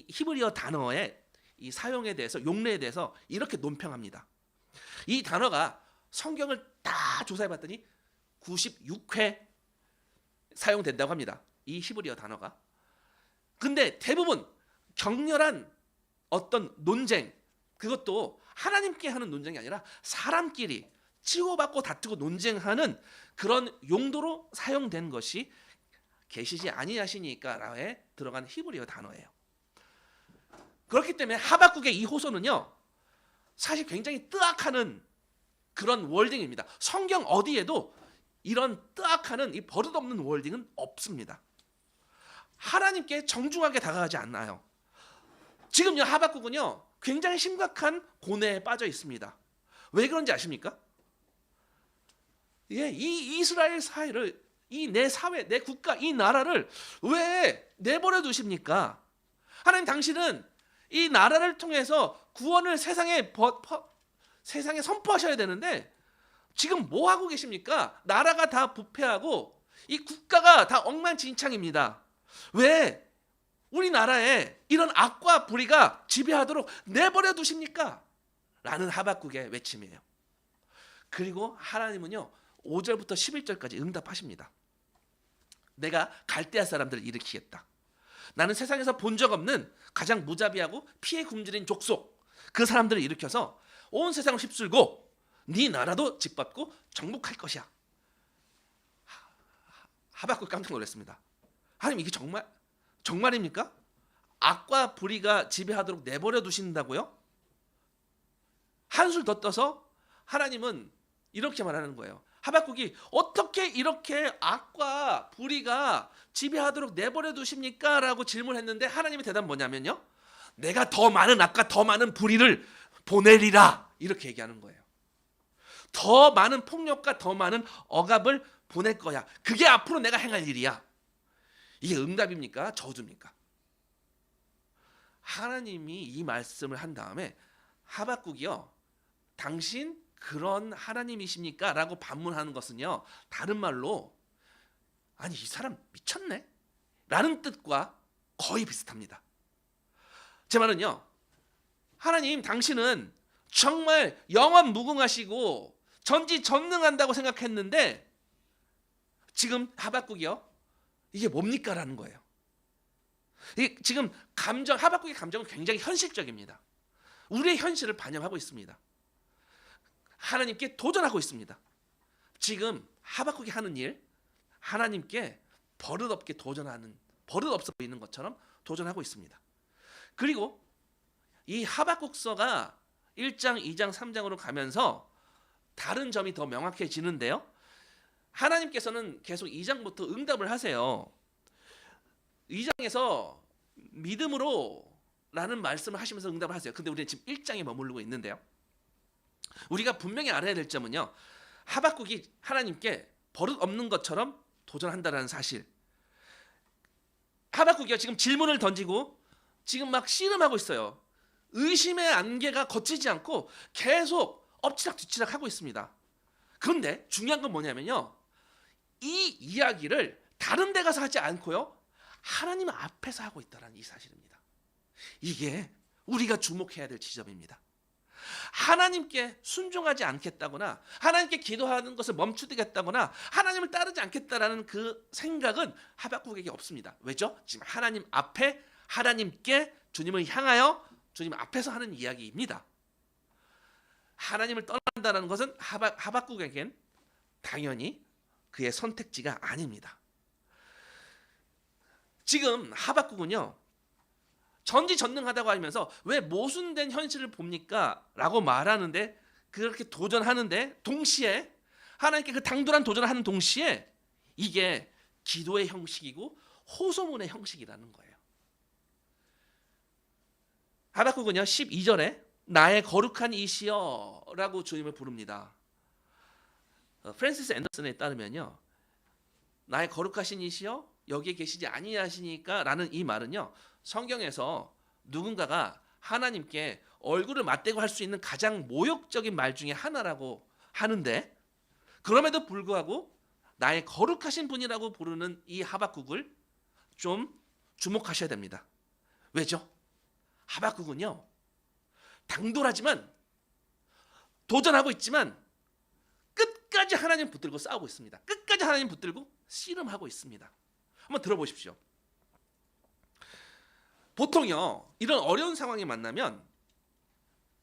히브리어 단어의 이 사용에 대해서, 용례에 대해서 이렇게 논평합니다. 이 단어가 성경을 다 조사해봤더니 96회 사용된다고 합니다. 이 히브리어 단어가. 근데 대부분 격렬한 어떤 논쟁, 그것도 하나님께 하는 논쟁이 아니라 사람끼리 치고받고 다투고 논쟁하는 그런 용도로 사용된 것이 계시지 아니하시니까라에 들어간 히브리어 단어예요. 그렇기 때문에 하박국의 이 호소는요, 사실 굉장히 뜨악하는 그런 월딩입니다. 성경 어디에도 이런 뜨악하는 이 버릇없는 월딩은 없습니다. 하나님께 정중하게 다가가지 않나요? 지금요 하박국은요 굉장히 심각한 고뇌에 빠져 있습니다. 왜 그런지 아십니까? 예, 이 이스라엘 사회를, 이 내 사회, 내 국가, 이 나라를 왜 내버려 두십니까? 하나님 당신은 이 나라를 통해서 구원을 세상에 선포하셔야 되는데 지금 뭐 하고 계십니까? 나라가 다 부패하고 이 국가가 다 엉망진창입니다. 왜 우리나라에 이런 악과 불의가 지배하도록 내버려 두십니까? 라는 하박국의 외침이에요. 그리고 하나님은요 5절부터 11절까지 응답하십니다. 내가 갈대아 사람들을 일으키겠다. 나는 세상에서 본 적 없는 가장 무자비하고 피해 굶주린 족속, 그 사람들을 일으켜서 온 세상을 휩쓸고 네 나라도 짓밟고 정복할 것이야. 하박국 깜짝 놀랐습니다. 하나님 이게 정말입니까? 악과 불의가 지배하도록 내버려 두신다고요? 한술 더 떠서 하나님은 이렇게 말하는 거예요. 하박국이 어떻게 이렇게 악과 불의가 지배하도록 내버려 두십니까? 라고 질문했는데 하나님의 대답은 뭐냐면요, 내가 더 많은 악과 더 많은 불의를 보내리라, 이렇게 얘기하는 거예요. 더 많은 폭력과 더 많은 억압을 보낼 거야. 그게 앞으로 내가 행할 일이야. 이게 응답입니까? 저주입니까? 하나님이 이 말씀을 한 다음에 하박국이요, 당신 그런 하나님이십니까? 라고 반문하는 것은요, 다른 말로 아니 이 사람 미쳤네? 라는 뜻과 거의 비슷합니다. 제 말은요, 하나님 당신은 정말 영원 무궁하시고 전지전능한다고 생각했는데 지금 하박국이요, 이게 뭡니까라는 거예요. 지금 하박국의 감정은 굉장히 현실적입니다. 우리의 현실을 반영하고 있습니다. 하나님께 도전하고 있습니다. 지금 하박국이 하는 일, 하나님께 버릇없게 도전하는, 버릇없어 보이는 것처럼 도전하고 있습니다. 그리고 이 하박국서가 1장, 2장, 3장으로 가면서 다른 점이 더 명확해지는데요. 하나님께서는 계속 2장부터 응답을 하세요. 2장에서 믿음으로 라는 말씀을 하시면서 응답을 하세요. 근데 우리는 지금 1장에 머무르고 있는데요. 우리가 분명히 알아야 될 점은요, 하박국이 하나님께 버릇 없는 것처럼 도전한다는 사실. 하박국이요, 지금 질문을 던지고 지금 막 씨름하고 있어요. 의심의 안개가 거치지 않고 계속 엎치락 뒤치락 하고 있습니다. 그런데 중요한 건 뭐냐면요, 이 이야기를 다른 데 가서 하지 않고요, 하나님 앞에서 하고 있다는 이 사실입니다. 이게 우리가 주목해야 될 지점입니다. 하나님께 순종하지 않겠다거나 하나님께 기도하는 것을 멈추겠다거나 하나님을 따르지 않겠다라는 그 생각은 하박국에게 없습니다. 왜죠? 지금 하나님 앞에, 하나님께, 주님을 향하여 주님 앞에서 하는 이야기입니다. 하나님을 떠난다는 것은 하박국에겐 당연히 그의 선택지가 아닙니다. 지금 하박국은요, 전지전능하다고 하면서 왜 모순된 현실을 봅니까? 라고 말하는데, 그렇게 도전하는데 동시에, 하나님께 그 당돌한 도전을 하는 동시에 이게 기도의 형식이고 호소문의 형식이라는 거예요. 하박국은요 12절에 나의 거룩한 이시여 라고 주님을 부릅니다. 프랜시스 앤더슨에 따르면요, 나의 거룩하신 이시여 여기에 계시지 아니하시니까 라는 이 말은요, 성경에서 누군가가 하나님께 얼굴을 맞대고 할 수 있는 가장 모욕적인 말 중에 하나라고 하는데, 그럼에도 불구하고 나의 거룩하신 분이라고 부르는 이 하박국을 좀 주목하셔야 됩니다. 왜죠? 하박국은요, 당돌하지만, 도전하고 있지만 끝까지 하나님 붙들고 싸우고 있습니다. 끝까지 하나님 붙들고 씨름하고 있습니다. 한번 들어보십시오. 보통요, 이런 어려운 상황이 만나면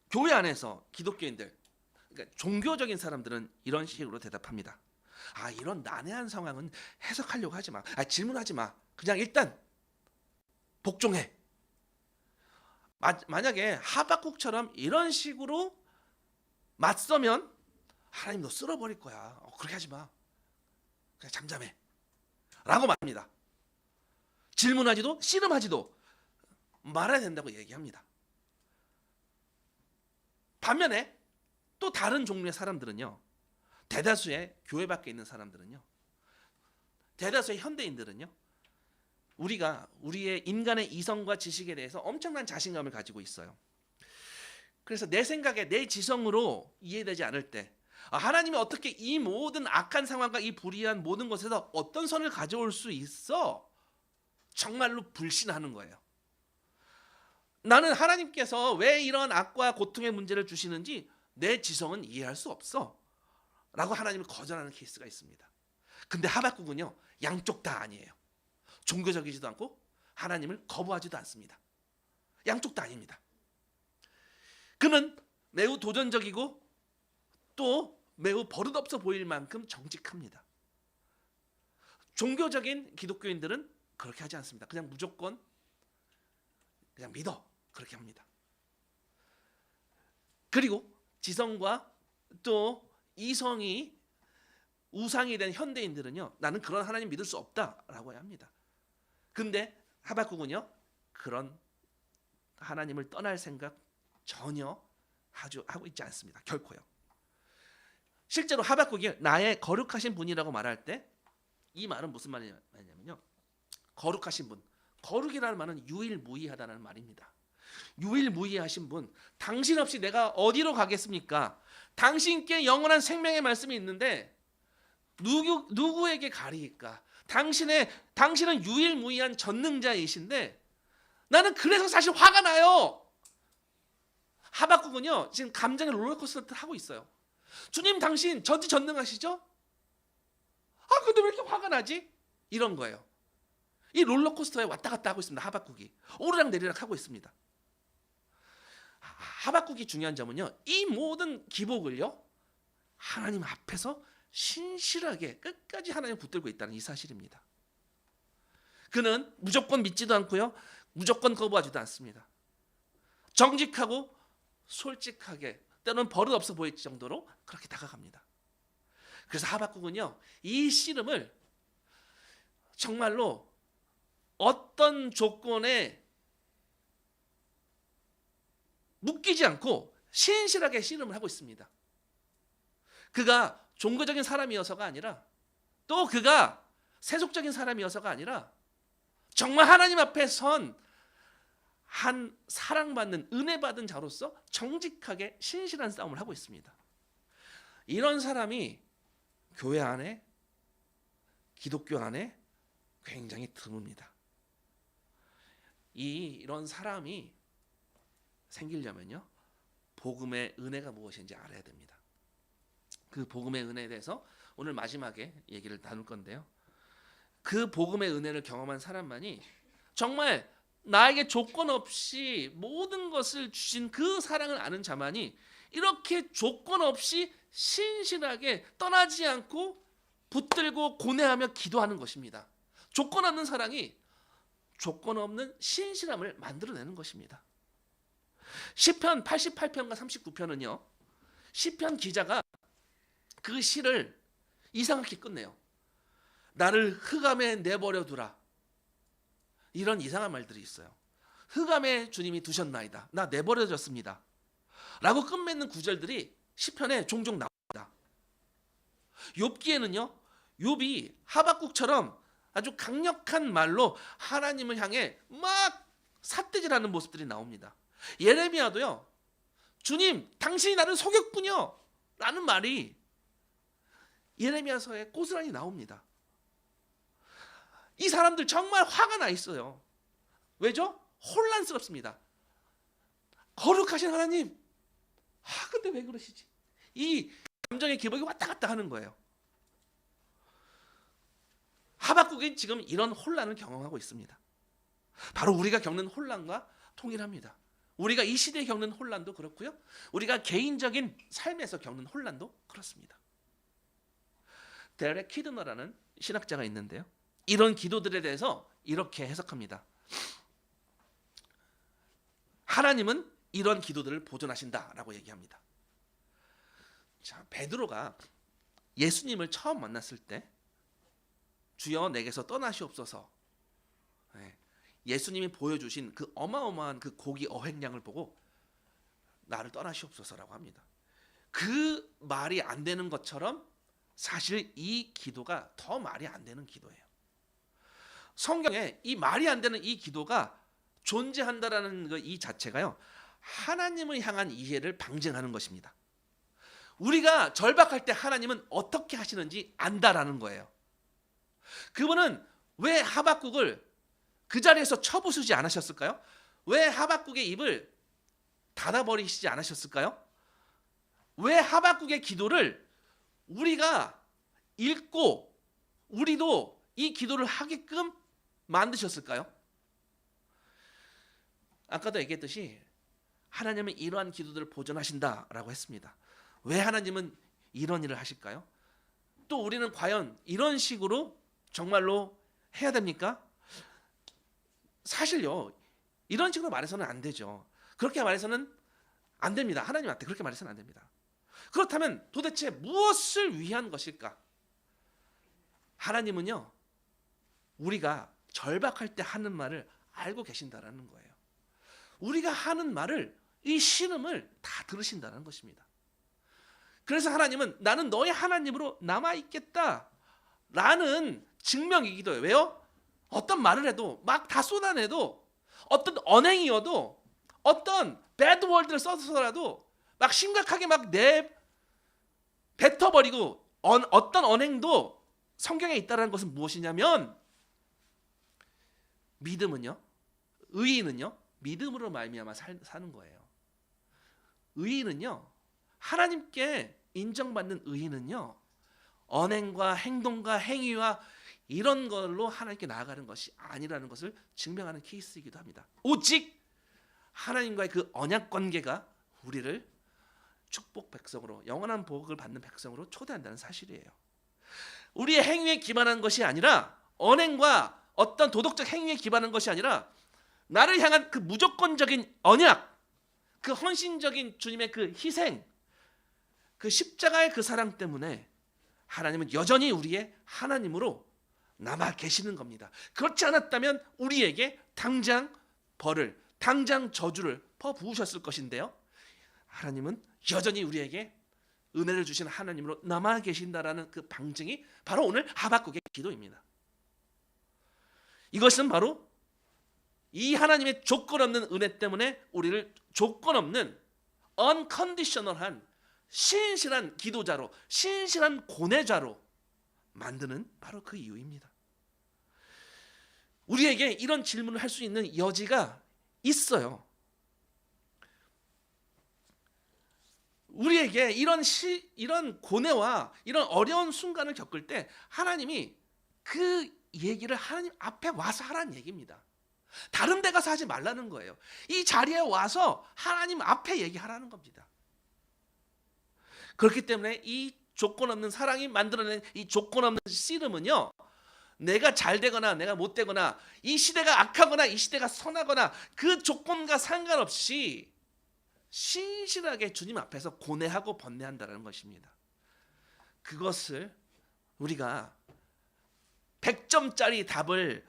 교회 안에서 기독교인들, 그러니까 종교적인 사람들은 이런 식으로 대답합니다. 아, 이런 난해한 상황은 해석하려고 하지 마. 질문하지 마. 그냥 일단 복종해. 만약에 하박국처럼 이런 식으로 맞서면 하나님 너 쓸어버릴 거야. 그렇게 하지 마. 그냥 잠잠해. 라고 말합니다. 질문하지도 씨름하지도 말아야 된다고 얘기합니다. 반면에 또 다른 종류의 사람들은요, 대다수의 교회 밖에 있는 사람들은요, 대다수의 현대인들은요, 우리의 인간의 이성과 지식에 대해서 엄청난 자신감을 가지고 있어요. 그래서 내 생각에 내 지성으로 이해되지 않을 때, 하나님이 어떻게 이 모든 악한 상황과 이 불의한 모든 것에서 어떤 선을 가져올 수 있어? 정말로 불신하는 거예요. 나는 하나님께서 왜 이런 악과 고통의 문제를 주시는지 내 지성은 이해할 수 없어 라고 하나님을 거절하는 케이스가 있습니다. 근데 하박국은요, 양쪽 다 아니에요. 종교적이지도 않고 하나님을 거부하지도 않습니다. 양쪽 다 아닙니다. 그는 매우 도전적이고 또 매우 버릇없어 보일 만큼 정직합니다. 종교적인 기독교인들은 그렇게 하지 않습니다. 그냥 무조건 그냥 믿어, 그렇게 합니다. 그리고 지성과 또 이성이 우상이 된 현대인들은요, 나는 그런 하나님 믿을 수 없다라고 합니다. 근데 하박국은요, 그런 하나님을 떠날 생각 전혀 하고 있지 않습니다. 결코요. 실제로 하박국이 나의 거룩하신 분이라고 말할 때 이 말은 무슨 말이냐면요, 거룩하신 분, 거룩이라는 말은 유일무이하다는 말입니다. 유일무이하신 분, 당신 없이 내가 어디로 가겠습니까? 당신께 영원한 생명의 말씀이 있는데 누구에게 가리일까? 당신은 유일무이한 전능자이신데 나는 그래서 사실 화가 나요. 하박국은요, 지금 감정의 롤러코스터를 하고 있어요. 주님 당신 전지전능하시죠? 아 근데 왜 이렇게 화가 나지? 이런 거예요. 이 롤러코스터에 왔다 갔다 하고 있습니다. 하박국이 오르락 내리락 하고 있습니다. 하박국이 중요한 점은요, 이 모든 기복을요 하나님 앞에서 신실하게 끝까지 하나님 붙들고 있다는 이 사실입니다. 그는 무조건 믿지도 않고요, 무조건 거부하지도 않습니다. 정직하고 솔직하게, 때로는 버릇없어 보일 정도로 그렇게 다가갑니다. 그래서 하박국은요, 이 씨름을 정말로 어떤 조건에 묶이지 않고 신실하게 씨름을 하고 있습니다. 그가 종교적인 사람이어서가 아니라, 또 그가 세속적인 사람이어서가 아니라, 정말 하나님 앞에 선 한 사랑받는 은혜받은 자로서 정직하게 신실한 싸움을 하고 있습니다. 이런 사람이 교회 안에, 기독교 안에 굉장히 드뭅니다. 이런 사람이 생기려면요, 복음의 은혜가 무엇인지 알아야 됩니다. 그 복음의 은혜에 대해서 오늘 마지막에 얘기를 나눌 건데요, 그 복음의 은혜를 경험한 사람만이 정말 나에게 조건 없이 모든 것을 주신 그 사랑을 아는 자만이 이렇게 조건 없이 신실하게 떠나지 않고 붙들고 고뇌하며 기도하는 것입니다. 조건 없는 사랑이 조건 없는 신실함을 만들어내는 것입니다. 시편 88편과 39편은요, 시편 기자가 그 시를 이상하게 끝내요. 나를 흑암에 내버려 두라. 이런 이상한 말들이 있어요. 흑암에 주님이 두셨나이다. 나 내버려졌습니다. 라고 끝맺는 구절들이 시편에 종종 나옵니다. 욥기에는요, 욥이 하박국처럼 아주 강력한 말로 하나님을 향해 막 삿대질하는 모습들이 나옵니다. 예레미야도요, 주님 당신이 나를 속였군요 라는 말이 예레미야서에 고스란히 나옵니다. 이 사람들 정말 화가 나 있어요. 왜죠? 혼란스럽습니다. 거룩하신 하나님, 근데 왜 그러시지? 이 감정의 기복이 왔다 갔다 하는 거예요. 하박국이 지금 이런 혼란을 경험하고 있습니다. 바로 우리가 겪는 혼란과 동일합니다. 우리가 이 시대에 겪는 혼란도 그렇고요, 우리가 개인적인 삶에서 겪는 혼란도 그렇습니다. 데렉 키드너라는 신학자가 있는데요, 이런 기도들에 대해서 이렇게 해석합니다. 하나님은 이런 기도들을 보존하신다라고 얘기합니다. 자, 베드로가 예수님을 처음 만났을 때 주여 내게서 떠나시옵소서, 예수님이 보여주신 그 어마어마한 그 고기 어획량을 보고 나를 떠나시옵소서라고 합니다. 그 말이 안 되는 것처럼 사실 이 기도가 더 말이 안 되는 기도예요. 성경에 이 말이 안 되는 이 기도가 존재한다라는 이 자체가요, 하나님을 향한 이해를 방증하는 것입니다. 우리가 절박할 때 하나님은 어떻게 하시는지 안다라는 거예요. 그분은 왜 하박국을 그 자리에서 쳐부수지 않으셨을까요? 왜 하박국의 입을 닫아버리시지 않으셨을까요? 왜 하박국의 기도를 우리가 읽고 우리도 이 기도를 하게끔 만드셨을까요? 아까도 얘기했듯이 하나님은 이러한 기도들을 보존하신다라고 했습니다. 왜 하나님은 이런 일을 하실까요? 또 우리는 과연 이런 식으로 정말로 해야 됩니까? 사실요, 이런 식으로 말해서는 안 되죠. 그렇게 말해서는 안 됩니다. 하나님한테 그렇게 말해서는 안 됩니다. 그렇다면 도대체 무엇을 위한 것일까? 하나님은요, 우리가 절박할 때 하는 말을 알고 계신다라는 거예요. 우리가 하는 말을, 이 신음을 다 들으신다는 것입니다. 그래서 하나님은 나는 너의 하나님으로 남아있겠다 라는 증명이기도 해요. 왜요? 어떤 말을 해도 막 다 쏟아내도, 어떤 언행이어도, 어떤 배드 월드를 써서라도 막 심각하게 막 뱉어버리고, 어떤 언행도 성경에 있다는 것은 무엇이냐면, 믿음은요, 의인은요, 믿음으로 말미암아 사는 거예요. 의인은요, 하나님께 인정받는 의인은요, 언행과 행동과 행위와 이런 걸로 하나님께 나아가는 것이 아니라는 것을 증명하는 케이스이기도 합니다. 오직 하나님과의 그 언약 관계가 우리를 축복 백성으로, 영원한 복을 받는 백성으로 초대한다는 사실이에요. 우리의 행위에 기반한 것이 아니라, 언행과 어떤 도덕적 행위에 기반한 것이 아니라, 나를 향한 그 무조건적인 언약, 그 헌신적인 주님의 그 희생, 그 십자가의 그 사랑 때문에 하나님은 여전히 우리의 하나님으로 남아 계시는 겁니다. 그렇지 않았다면 우리에게 당장 벌을, 당장 저주를 퍼부으셨을 것인데요, 하나님은 여전히 우리에게 은혜를 주신 하나님으로 남아 계신다라는 그 방증이 바로 오늘 하박국의 기도입니다. 이것은 바로 이 하나님의 조건 없는 은혜 때문에 우리를 조건 없는 unconditional한 신실한 기도자로, 신실한 고뇌자로 만드는 바로 그 이유입니다. 우리에게 이런 질문을 할 수 있는 여지가 있어요. 우리에게 이런 고뇌와 이런 어려운 순간을 겪을 때 하나님이 그 얘기를 하나님 앞에 와서 하라는 얘기입니다. 다른 데 가서 하지 말라는 거예요. 이 자리에 와서 하나님 앞에 얘기하라는 겁니다. 그렇기 때문에 이 조건 없는 사랑이 만들어낸 이 조건 없는 씨름은요, 내가 잘 되거나 내가 못 되거나, 이 시대가 악하거나 이 시대가 선하거나, 그 조건과 상관없이 신실하게 주님 앞에서 고뇌하고 번뇌한다는 것입니다. 그것을 우리가 100점짜리 답을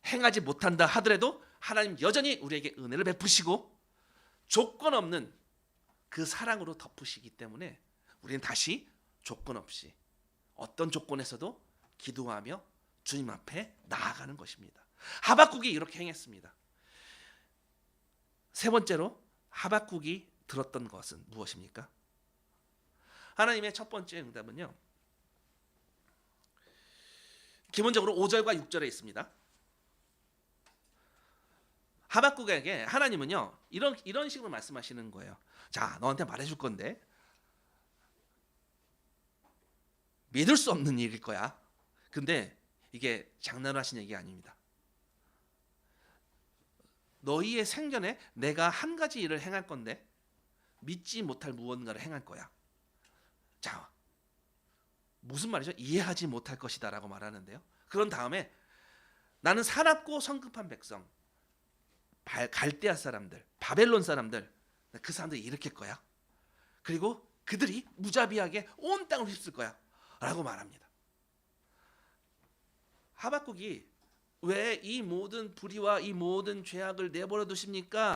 행하지 못한다 하더라도 하나님 여전히 우리에게 은혜를 베푸시고 조건 없는 그 사랑으로 덮으시기 때문에 우리는 다시 조건 없이 어떤 조건에서도 기도하며 주님 앞에 나아가는 것입니다. 하박국이 이렇게 행했습니다. 세 번째로 하박국이 들었던 것은 무엇입니까? 하나님의 첫 번째 응답은요, 기본적으로 5절과 6절에 있습니다. 하박국에게 하나님은요, 이런 식으로 말씀하시는 거예요. 자, 너한테 말해줄 건데 믿을 수 없는 일일 거야. 근데 이게 장난으로 하신 얘기 아닙니다. 너희의 생전에 내가 한 가지 일을 행할 건데 믿지 못할 무언가를 행할 거야. 자, 무슨 말이죠? 이해하지 못할 것이다 라고 말하는데요, 그런 다음에 나는 사납고 성급한 백성, 갈대아 사람들, 바벨론 사람들, 그 사람들이 일으킬 거야. 그리고 그들이 무자비하게 온 땅을 휩쓸 거야 라고 말합니다. 하박국이 왜 이 모든 불의와 이 모든 죄악을 내버려 두십니까?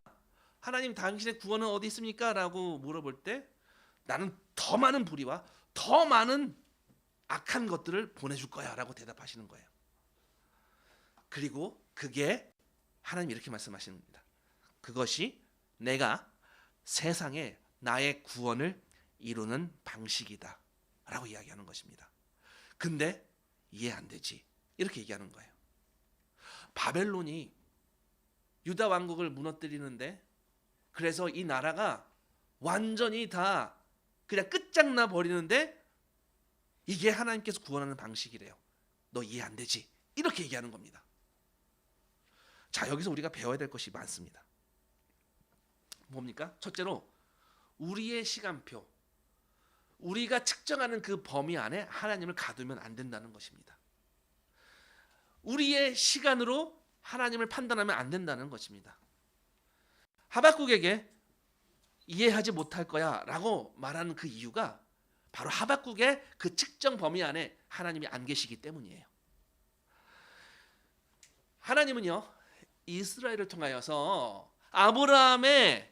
하나님, 당신의 구원은 어디 있습니까? 라고 물어볼 때 나는 더 많은 불의와 더 많은 악한 것들을 보내줄 거야 라고 대답하시는 거예요. 그리고 그게 하나님이 이렇게 말씀하시는 겁니다. 그것이 내가 세상에 나의 구원을 이루는 방식이다 라고 이야기하는 것입니다. 근데 이해 안 되지, 이렇게 얘기하는 거예요. 바벨론이 유다 왕국을 무너뜨리는데, 그래서 이 나라가 완전히 다 그냥 끝장나 버리는데 이게 하나님께서 구원하는 방식이래요. 너 이해 안 되지, 이렇게 얘기하는 겁니다. 자, 여기서 우리가 배워야 될 것이 많습니다. 뭡니까? 첫째로 우리의 시간표, 우리가 측정하는 그 범위 안에 하나님을 가두면 안 된다는 것입니다. 우리의 시간으로 하나님을 판단하면 안 된다는 것입니다. 하박국에게 이해하지 못할 거야 라고 말하는 그 이유가 바로 하박국의 그 측정 범위 안에 하나님이 안 계시기 때문이에요. 하나님은요, 이스라엘을 통하여서 아브라함의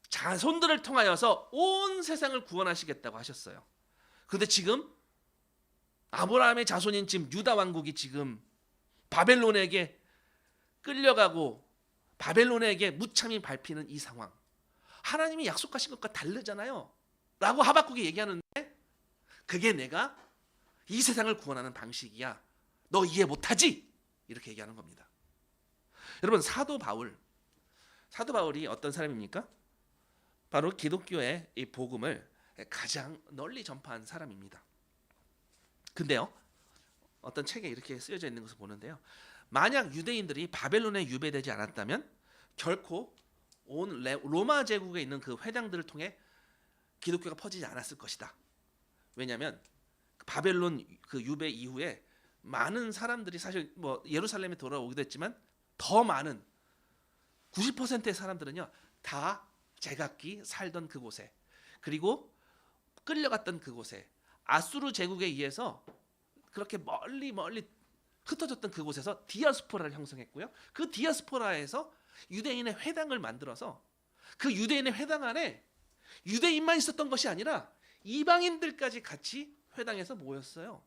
자손들을 통하여서 온 세상을 구원하시겠다고 하셨어요. 그런데 지금 아브라함의 자손인 지금 유다 왕국이 지금 바벨론에게 끌려가고 바벨론에게 무참히 밟히는 이 상황, 하나님이 약속하신 것과 다르잖아요 라고 하박국이 얘기하는데, 그게 내가 이 세상을 구원하는 방식이야, 너 이해 못하지? 이렇게 얘기하는 겁니다. 여러분, 사도 바울이 어떤 사람입니까? 바로 기독교의 이 복음을 가장 널리 전파한 사람입니다. 근데요, 어떤 책에 이렇게 쓰여져 있는 것을 보는데요. 만약 유대인들이 바벨론에 유배되지 않았다면 결코 온 로마 제국에 있는 그 회당들을 통해 기독교가 퍼지지 않았을 것이다. 왜냐하면 바벨론 그 유배 이후에 많은 사람들이 사실 뭐 예루살렘에 돌아오기도 했지만 더 많은 90%의 사람들은요 다 제각기 살던 그곳에, 그리고 끌려갔던 그곳에, 아수르 제국에 의해서 그렇게 멀리 흩어졌던 그곳에서 디아스포라를 형성했고요. 그 디아스포라에서 유대인의 회당을 만들어서 그 유대인의 회당 안에 유대인만 있었던 것이 아니라 이방인들까지 같이 회당에서 모였어요.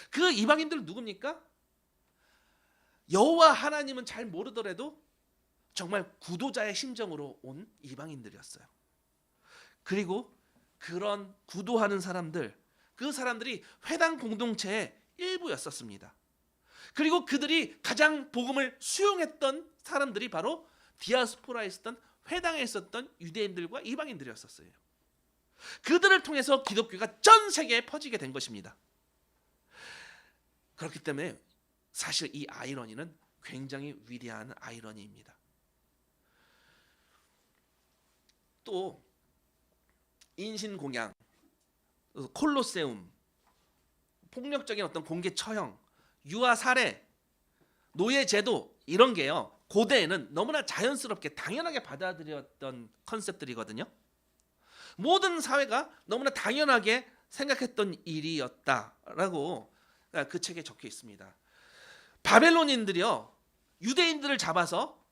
그 이방인들은 누굽니까? 여호와 하나님은 잘 모르더라도 정말 구도자의 심정으로 온 이방인들이었어요. 그리고 그런 구도하는 사람들, 그 사람들이 회당 공동체의 일부였었습니다. 그리고 그들이 가장 복음을 수용했던 사람들이 바로 디아스포라에 있었던 회당에 있었던 유대인들과 이방인들이었었어요. 그들을 통해서 기독교가 전 세계에 퍼지게 된 것입니다. 그렇기 때문에 사실 이 아이러니는 굉장히 위대한 아이러니입니다. 또 인신공양, 콜로세움, 폭력적인 어떤 공개 처형, 유아 살해, 노예 제도, 이런 게요 고대에는 너무나 자연스럽게 당연하게 받아들였던 컨셉들이거든요. 모든 사회가 너무나 당연하게 생각했던 일이었다라고 그 책에 적혀 있습니다. 바벨론인들이요 유대인들을 잡아서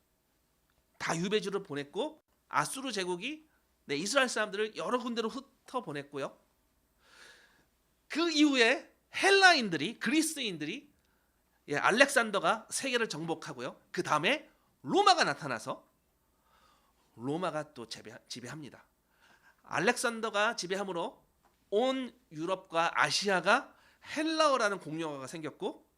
다 유배지로 보냈고, 아수르 제국이 이스라엘 사람들을 여러 군데로 흩어 보냈고요. 그 이후에 헬라인들이, 그리스인들이, 알렉산더가 세계를 정복하고요. 그 다음에 로마가 나타나서 로마가 또 지배합니다. 알렉산더가 지배함으로 온 유럽과 아시아가 헬라어라는 공용어가 생겼고,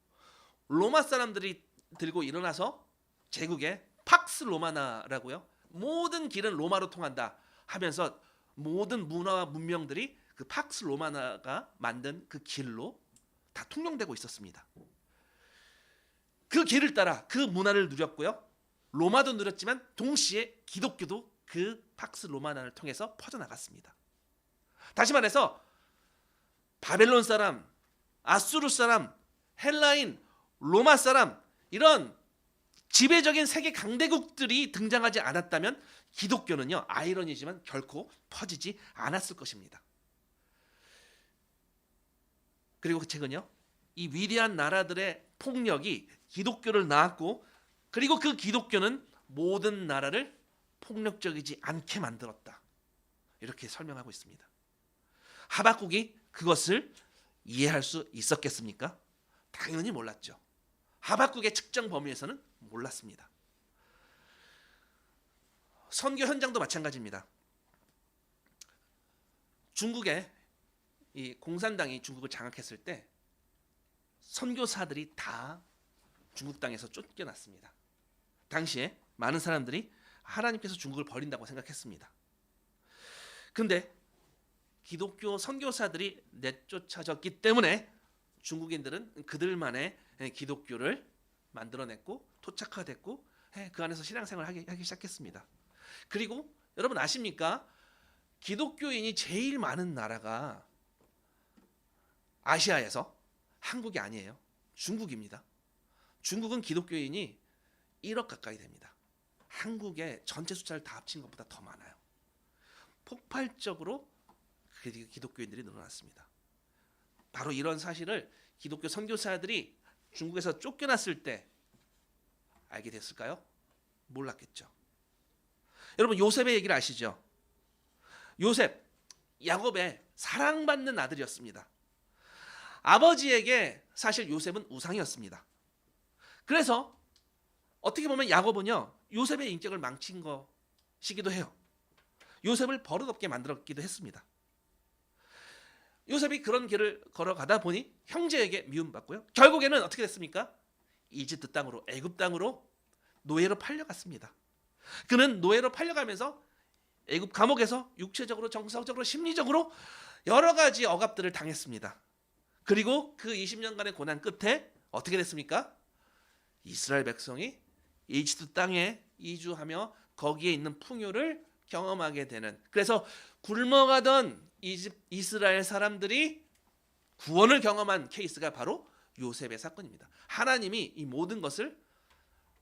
로마 사람들이 들고 일어나서 제국에 팍스 로마나라고요, 모든 길은 로마로 통한다 하면서 모든 문화와 문명들이 그 팍스 로마나가 만든 그 길로 다 통용되고 있었습니다. 그 길을 따라 그 문화를 누렸고요. 로마도 누렸지만 동시에 기독교도 그 팍스 로마나를 통해서 퍼져나갔습니다. 다시 말해서 바벨론 사람, 아수르 사람, 헬라인, 로마 사람, 이런 지배적인 세계 강대국들이 등장하지 않았다면 기독교는요, 아이러니지만 결코 퍼지지 않았을 것입니다. 그리고 그 책은요, 이 위대한 나라들의 폭력이 기독교를 낳았고, 그리고 그 기독교는 모든 나라를 폭력적이지 않게 만들었다, 이렇게 설명하고 있습니다. 하박국이 그것을 이해할 수 있었겠습니까? 당연히 몰랐죠. 하박국의 측정 범위에서는 몰랐습니다. 선교 현장도 마찬가지입니다. 중국의 이 공산당이 중국을 장악했을 때 선교사들이 다 중국 땅에서 쫓겨났습니다. 당시에 많은 사람들이 하나님께서 중국을 버린다고 생각했습니다. 근데 기독교 선교사들이 내쫓아졌기 때문에 중국인들은 그들만의 기독교를 만들어냈고 토착화됐고 그 안에서 신앙생활을 하기 시작했습니다. 그리고 여러분 아십니까? 기독교인이 제일 많은 나라가 아시아에서 한국이 아니에요. 중국입니다. 중국은 기독교인이 1억 가까이 됩니다. 한국의 전체 숫자를 다 합친 것보다 더 많아요. 폭발적으로 기독교인들이 늘어났습니다. 바로 이런 사실을 기독교 선교사들이 중국에서 쫓겨났을 때 알게 됐을까요? 몰랐겠죠. 여러분 요셉의 얘기를 아시죠? 요셉, 야곱의 사랑받는 아들이었습니다. 아버지에게 사실 요셉은 우상이었습니다. 그래서 어떻게 보면 야곱은요 요셉의 인격을 망친 것이기도 해요. 요셉을 버릇없게 만들었기도 했습니다. 요셉이 그런 길을 걸어가다 보니 형제에게 미움받고요. 결국에는 어떻게 됐습니까? 이집트 땅으로, 애굽 땅으로 노예로 팔려갔습니다. 그는 노예로 팔려가면서 애굽 감옥에서 육체적으로, 정서적으로, 심리적으로 여러 가지 억압들을 당했습니다. 그리고 그 20년간의 고난 끝에 어떻게 됐습니까? 이스라엘 백성이 이집트 땅에 이주하며 거기에 있는 풍요를 경험하게 되는, 그래서 굶어가던 이스라엘 사람들이 구원을 경험한 케이스가 바로 요셉의 사건입니다. 하나님이 이 모든 것을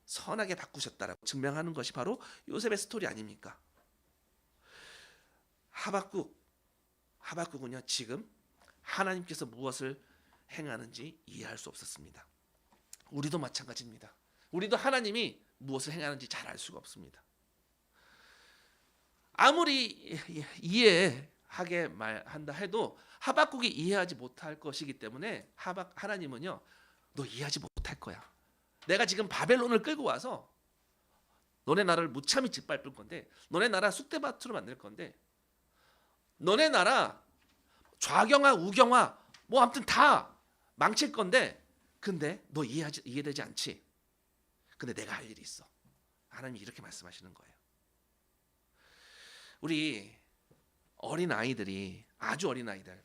선하게 바꾸셨다라고 증명하는 것이 바로 요셉의 스토리 아닙니까? 하박국은요, 지금 하나님께서 무엇을 행하는지 이해할 수 없었습니다. 우리도 마찬가지입니다. 우리도 하나님이 무엇을 행하는지 잘 알 수가 없습니다. 아무리 이해하게 말한다 해도 하박국이 이해하지 못할 것이기 때문에 하나님은요, 너 이해하지 못할 거야. 내가 지금 바벨론을 끌고 와서 너네 나라를 무참히 짓밟을 건데, 너네 나라 쑥대밭으로 만들 건데, 너네 나라 좌경화 우경화 뭐 아무튼 다 망칠 건데, 근데 너 이해되지 않지? 근데 내가 할 일이 있어. 하나님이 이렇게 말씀하시는 거예요. 우리 어린 아이들이, 아주 어린 아이들,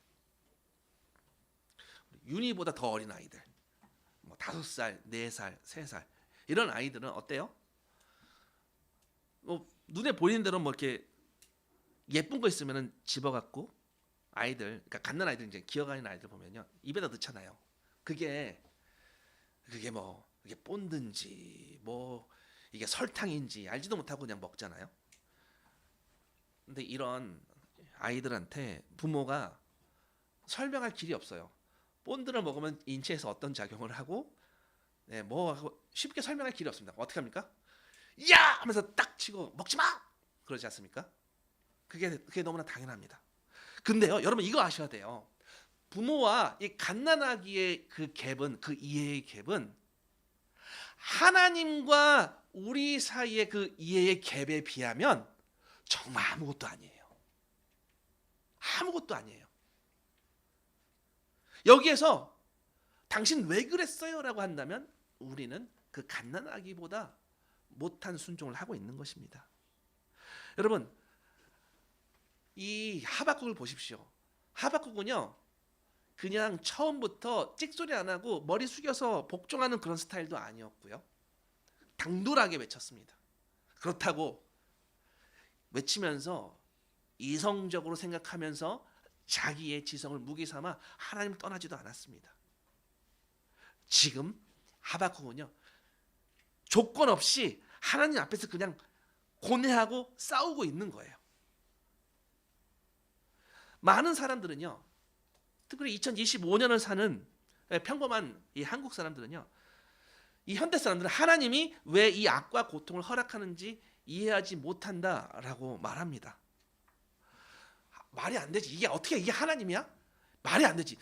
윤희보다 더 어린 아이들, 뭐 5살, 4살, 3살 이런 아이들은 어때요? 뭐 눈에 보이는 대로 뭐 이렇게 예쁜 거 있으면은 집어갖고 아이들, 그러니까 갓난 아이들, 이제 기어가는 아이들 보면요, 입에다 넣잖아요. 그게 뭐 이게 본드인지 뭐 이게 설탕인지 알지도 못하고 그냥 먹잖아요. 근데 이런 아이들한테 부모가 설명할 길이 없어요. 본드를 먹으면 인체에서 어떤 작용을 하고, 뭐 하고 쉽게 설명할 길이 없습니다. 어떻게 합니까? 야! 하면서 딱 치고 먹지 마! 그러지 않습니까? 그게 너무나 당연합니다. 근데요, 여러분 이거 아셔야 돼요. 부모와 이 갓난아기의 그 갭은, 그 이해의 갭은 하나님과 우리 사이의 그 이해의 갭에 비하면 정말 아무것도 아니에요. 아무것도 아니에요. 여기에서 당신 왜 그랬어요? 라고 한다면 우리는 그 갓난아기보다 못한 순종을 하고 있는 것입니다. 여러분, 이 하박국을 보십시오. 하박국은요, 그냥 처음부터 찍소리 안 하고 머리 숙여서 복종하는 그런 스타일도 아니었고요. 당돌하게 외쳤습니다. 그렇다고 외치면서 이성적으로 생각하면서 자기의 지성을 무기 삼아 하나님을 떠나지도 않았습니다. 지금 하박국은요, 조건 없이 하나님 앞에서 그냥 고뇌하고 싸우고 있는 거예요. 많은 사람들은요, 특히 2025년을 사는 평범한 이 한국 사람들은요, 이 현대 사람들은 하나님이 왜 이 악과 고통을 허락하는지 이해하지 못한다라고 말합니다. 말이 안 되지. 이게 하나님이야? 말이 안 되지.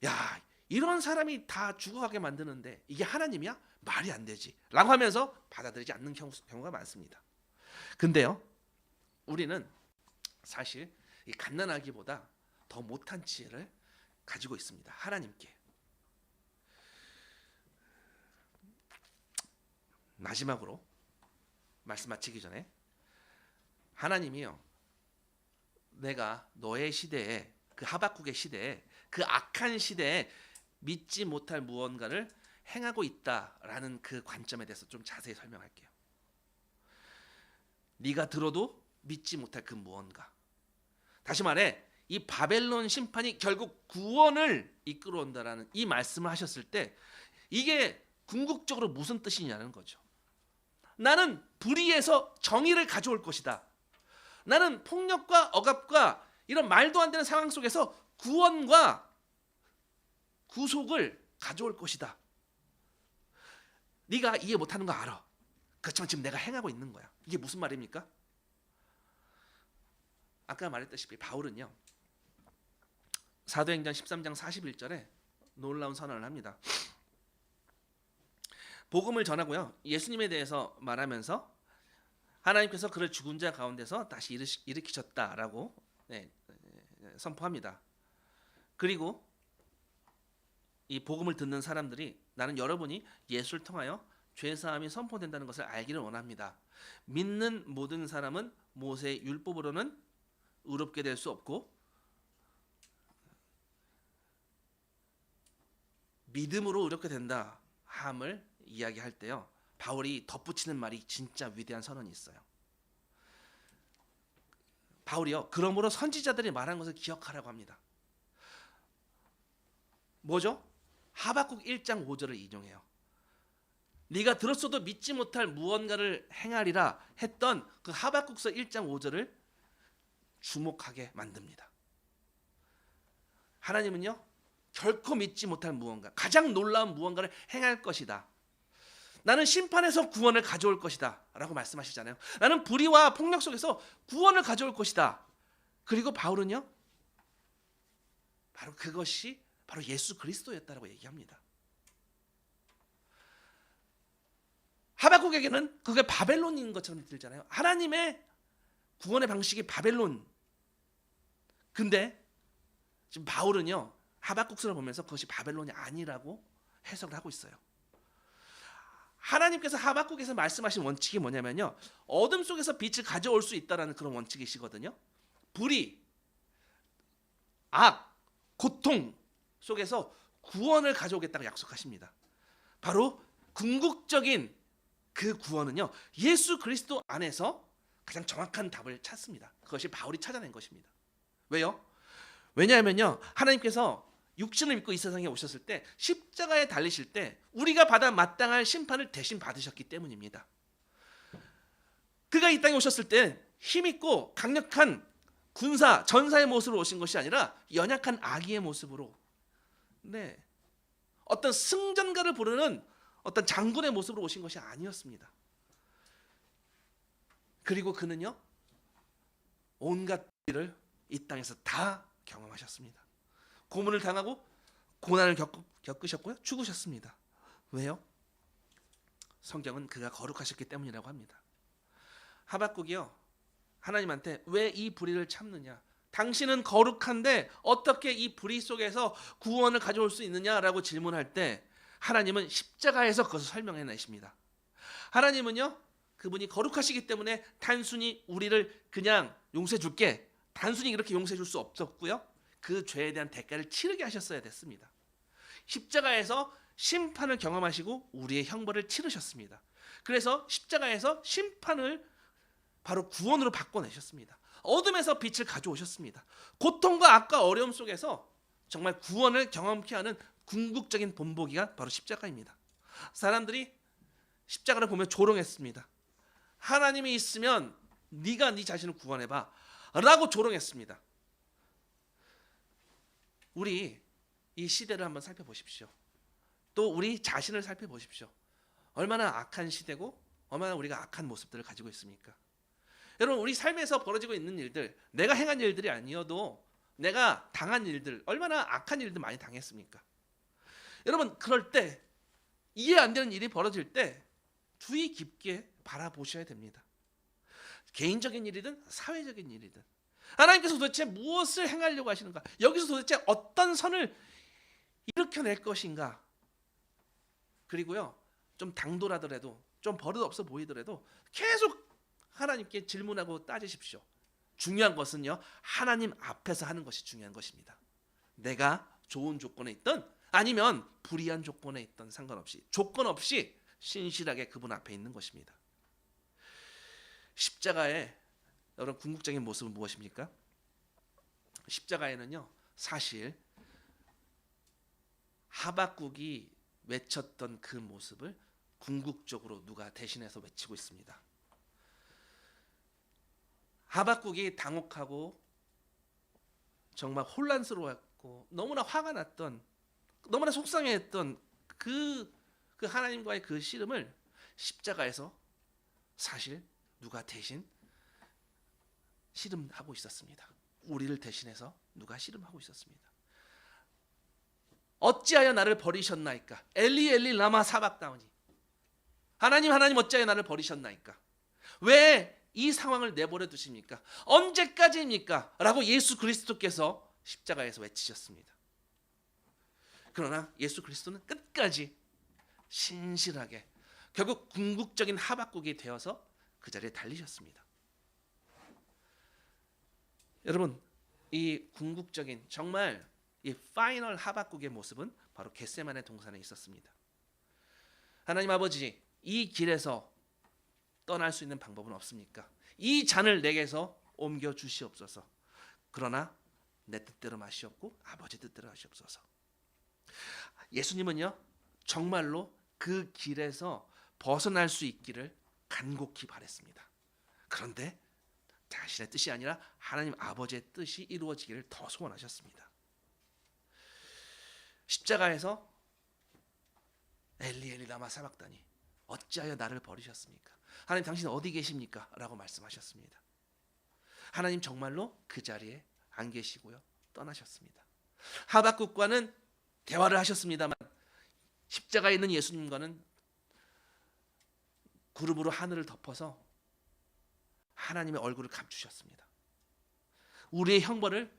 야, 이런 사람이 다 죽어가게 만드는데 이게 하나님이야? 말이 안 되지. 라고 하면서 받아들이지 않는 경우가 많습니다. 근데요, 우리는 사실 이 갓난아기보다 더 못한 지혜를 가지고 있습니다. 하나님께. 마지막으로 말씀 마치기 전에, 하나님이요, 내가 너의 시대에, 그 하박국의 시대에, 그 악한 시대에 믿지 못할 무언가를 행하고 있다라는 그 관점에 대해서 좀 자세히 설명할게요. 네가 들어도 믿지 못할 그 무언가. 다시 말해, 이 바벨론 심판이 결국 구원을 이끌어온다라는 이 말씀을 하셨을 때 이게 궁극적으로 무슨 뜻이냐는 거죠. 나는 불의에서 정의를 가져올 것이다. 나는 폭력과 억압과 이런 말도 안 되는 상황 속에서 구원과 구속을 가져올 것이다. 네가 이해 못하는 거 알아. 그렇지만 지금 내가 행하고 있는 거야. 이게 무슨 말입니까? 아까 말했다시피 바울은요, 사도행전 13장 41절에 놀라운 선언을 합니다. 복음을 전하고요, 예수님에 대해서 말하면서 하나님께서 그를 죽은 자 가운데서 다시 일으키셨다라고 선포합니다. 그리고 이 복음을 듣는 사람들이, 나는 여러분이 예수를 통하여 죄사함이 선포된다는 것을 알기를 원합니다. 믿는 모든 사람은 모세의 율법으로는 의롭게 될 수 없고 믿음으로 의롭게 된다 함을 이야기할 때요, 바울이 덧붙이는 말이 진짜 위대한 선언이 있어요. 바울이요, 그러므로 선지자들이 말한 것을 기억하라고 합니다. 뭐죠? 하박국 1장 5절을 인용해요. 네가 들었어도 믿지 못할 무언가를 행하리라 했던 그 하박국서 1장 5절을 주목하게 만듭니다. 하나님은요, 결코 믿지 못할 무언가, 가장 놀라운 무언가를 행할 것이다. 나는 심판에서 구원을 가져올 것이다 라고 말씀하시잖아요. 나는 불의와 폭력 속에서 구원을 가져올 것이다. 그리고 바울은요, 바로 그것이 바로 예수 그리스도였다라고 얘기합니다. 하박국에게는 그게 바벨론인 것처럼 들잖아요. 하나님의 구원의 방식이 바벨론. 근데 지금 바울은요, 하박국서를 보면서 그것이 바벨론이 아니라고 해석을 하고 있어요. 하나님께서 하박국에서 말씀하신 원칙이 뭐냐면요, 어둠 속에서 빛을 가져올 수 있다라는 그런 원칙이시거든요. 불의, 악, 고통 속에서 구원을 가져오겠다고 약속하십니다. 바로 궁극적인 그 구원은요, 예수 그리스도 안에서 가장 정확한 답을 찾습니다. 그것이 바울이 찾아낸 것입니다. 왜요? 왜냐하면요, 하나님께서 육신을 입고 이 세상에 오셨을 때, 십자가에 달리실 때 우리가 받아 마땅할 심판을 대신 받으셨기 때문입니다. 그가 이 땅에 오셨을 때 힘있고 강력한 군사, 전사의 모습으로 오신 것이 아니라 연약한 아기의 모습으로, 어떤 승전가를 부르는 어떤 장군의 모습으로 오신 것이 아니었습니다. 그리고 그는요, 온갖 일을 이 땅에서 다 경험하셨습니다. 고문을 당하고 고난을 겪으셨고요, 죽으셨습니다. 왜요? 성경은 그가 거룩하셨기 때문이라고 합니다. 하박국이요, 하나님한테 왜 이 불의를 참느냐, 당신은 거룩한데 어떻게 이 불의 속에서 구원을 가져올 수 있느냐라고 질문할 때 하나님은 십자가에서 그것을 설명해 내십니다. 하나님은요, 그분이 거룩하시기 때문에 단순히 우리를 그냥 용서해 줄게, 단순히 이렇게 용서해 줄 수 없었고요, 그 죄에 대한 대가를 치르게 하셨어야 됐습니다. 십자가에서 심판을 경험하시고 우리의 형벌을 치르셨습니다. 그래서 십자가에서 심판을 바로 구원으로 바꿔내셨습니다. 어둠에서 빛을 가져오셨습니다. 고통과 악과 어려움 속에서 정말 구원을 경험케 하는 궁극적인 본보기가 바로 십자가입니다. 사람들이 십자가를 보며 조롱했습니다. 하나님이 있으면 네가 네 자신을 구원해봐 라고 조롱했습니다. 우리 이 시대를 한번 살펴보십시오. 또 우리 자신을 살펴보십시오. 얼마나 악한 시대고 얼마나 우리가 악한 모습들을 가지고 있습니까? 여러분, 우리 삶에서 벌어지고 있는 일들, 내가 행한 일들이 아니어도 내가 당한 일들, 얼마나 악한 일들 많이 당했습니까? 여러분, 그럴 때 이해 안 되는 일이 벌어질 때 주의 깊게 바라보셔야 됩니다. 개인적인 일이든 사회적인 일이든 하나님께서 도대체 무엇을 행하려고 하시는가, 여기서 도대체 어떤 선을 일으켜낼 것인가. 그리고요, 좀 당돌하더라도, 좀 버릇없어 보이더라도 계속 하나님께 질문하고 따지십시오. 중요한 것은요, 하나님 앞에서 하는 것이 중요한 것입니다. 내가 좋은 조건에 있든 아니면 불리한 조건에 있든 상관없이, 조건 없이 신실하게 그분 앞에 있는 것입니다. 십자가의 여러분 궁극적인 모습은 무엇입니까? 십자가에는요, 사실 하박국이 외쳤던 그 모습을 궁극적으로 누가 대신해서 외치고 있습니다. 하박국이 당혹하고 정말 혼란스러웠고 너무나 화가 났던, 너무나 속상해했던 그 하나님과의 그 씨름을 십자가에서 사실 누가 대신 씨름하고 있었습니다. 우리를 대신해서 누가 씨름하고 있었습니다. 어찌하여 나를 버리셨나이까? 엘리 엘리 라마 사박다오니. 하나님 하나님 어찌하여 나를 버리셨나이까? 왜 이 상황을 내버려 두십니까? 언제까지입니까? 라고 예수 그리스도께서 십자가에서 외치셨습니다. 그러나 예수 그리스도는 끝까지 신실하게 결국 궁극적인 하박국이 되어서 그 자리에 달리셨습니다. 여러분, 이 궁극적인 정말 이 파이널 하박국의 모습은 바로 겟세마네 동산에 있었습니다. 하나님 아버지, 이 길에서 떠날 수 있는 방법은 없습니까? 이 잔을 내게서 옮겨 주시옵소서. 그러나 내 뜻대로 마시옵고 아버지 뜻대로 하시옵소서. 예수님은요, 정말로 그 길에서 벗어날 수 있기를 간곡히 바랬습니다. 그런데 자신의 뜻이 아니라 하나님 아버지의 뜻이 이루어지기를 더 소원하셨습니다. 십자가에서 엘리 엘리 라마 사박다니, 어찌하여 나를 버리셨습니까? 하나님, 당신 어디 계십니까? 라고 말씀하셨습니다. 하나님 정말로 그 자리에 안 계시고요, 떠나셨습니다. 하박국과는 대화를 하셨습니다만 십자가에 있는 예수님과는 구름으로 하늘을 덮어서 하나님의 얼굴을 감추셨습니다. 우리의 형벌을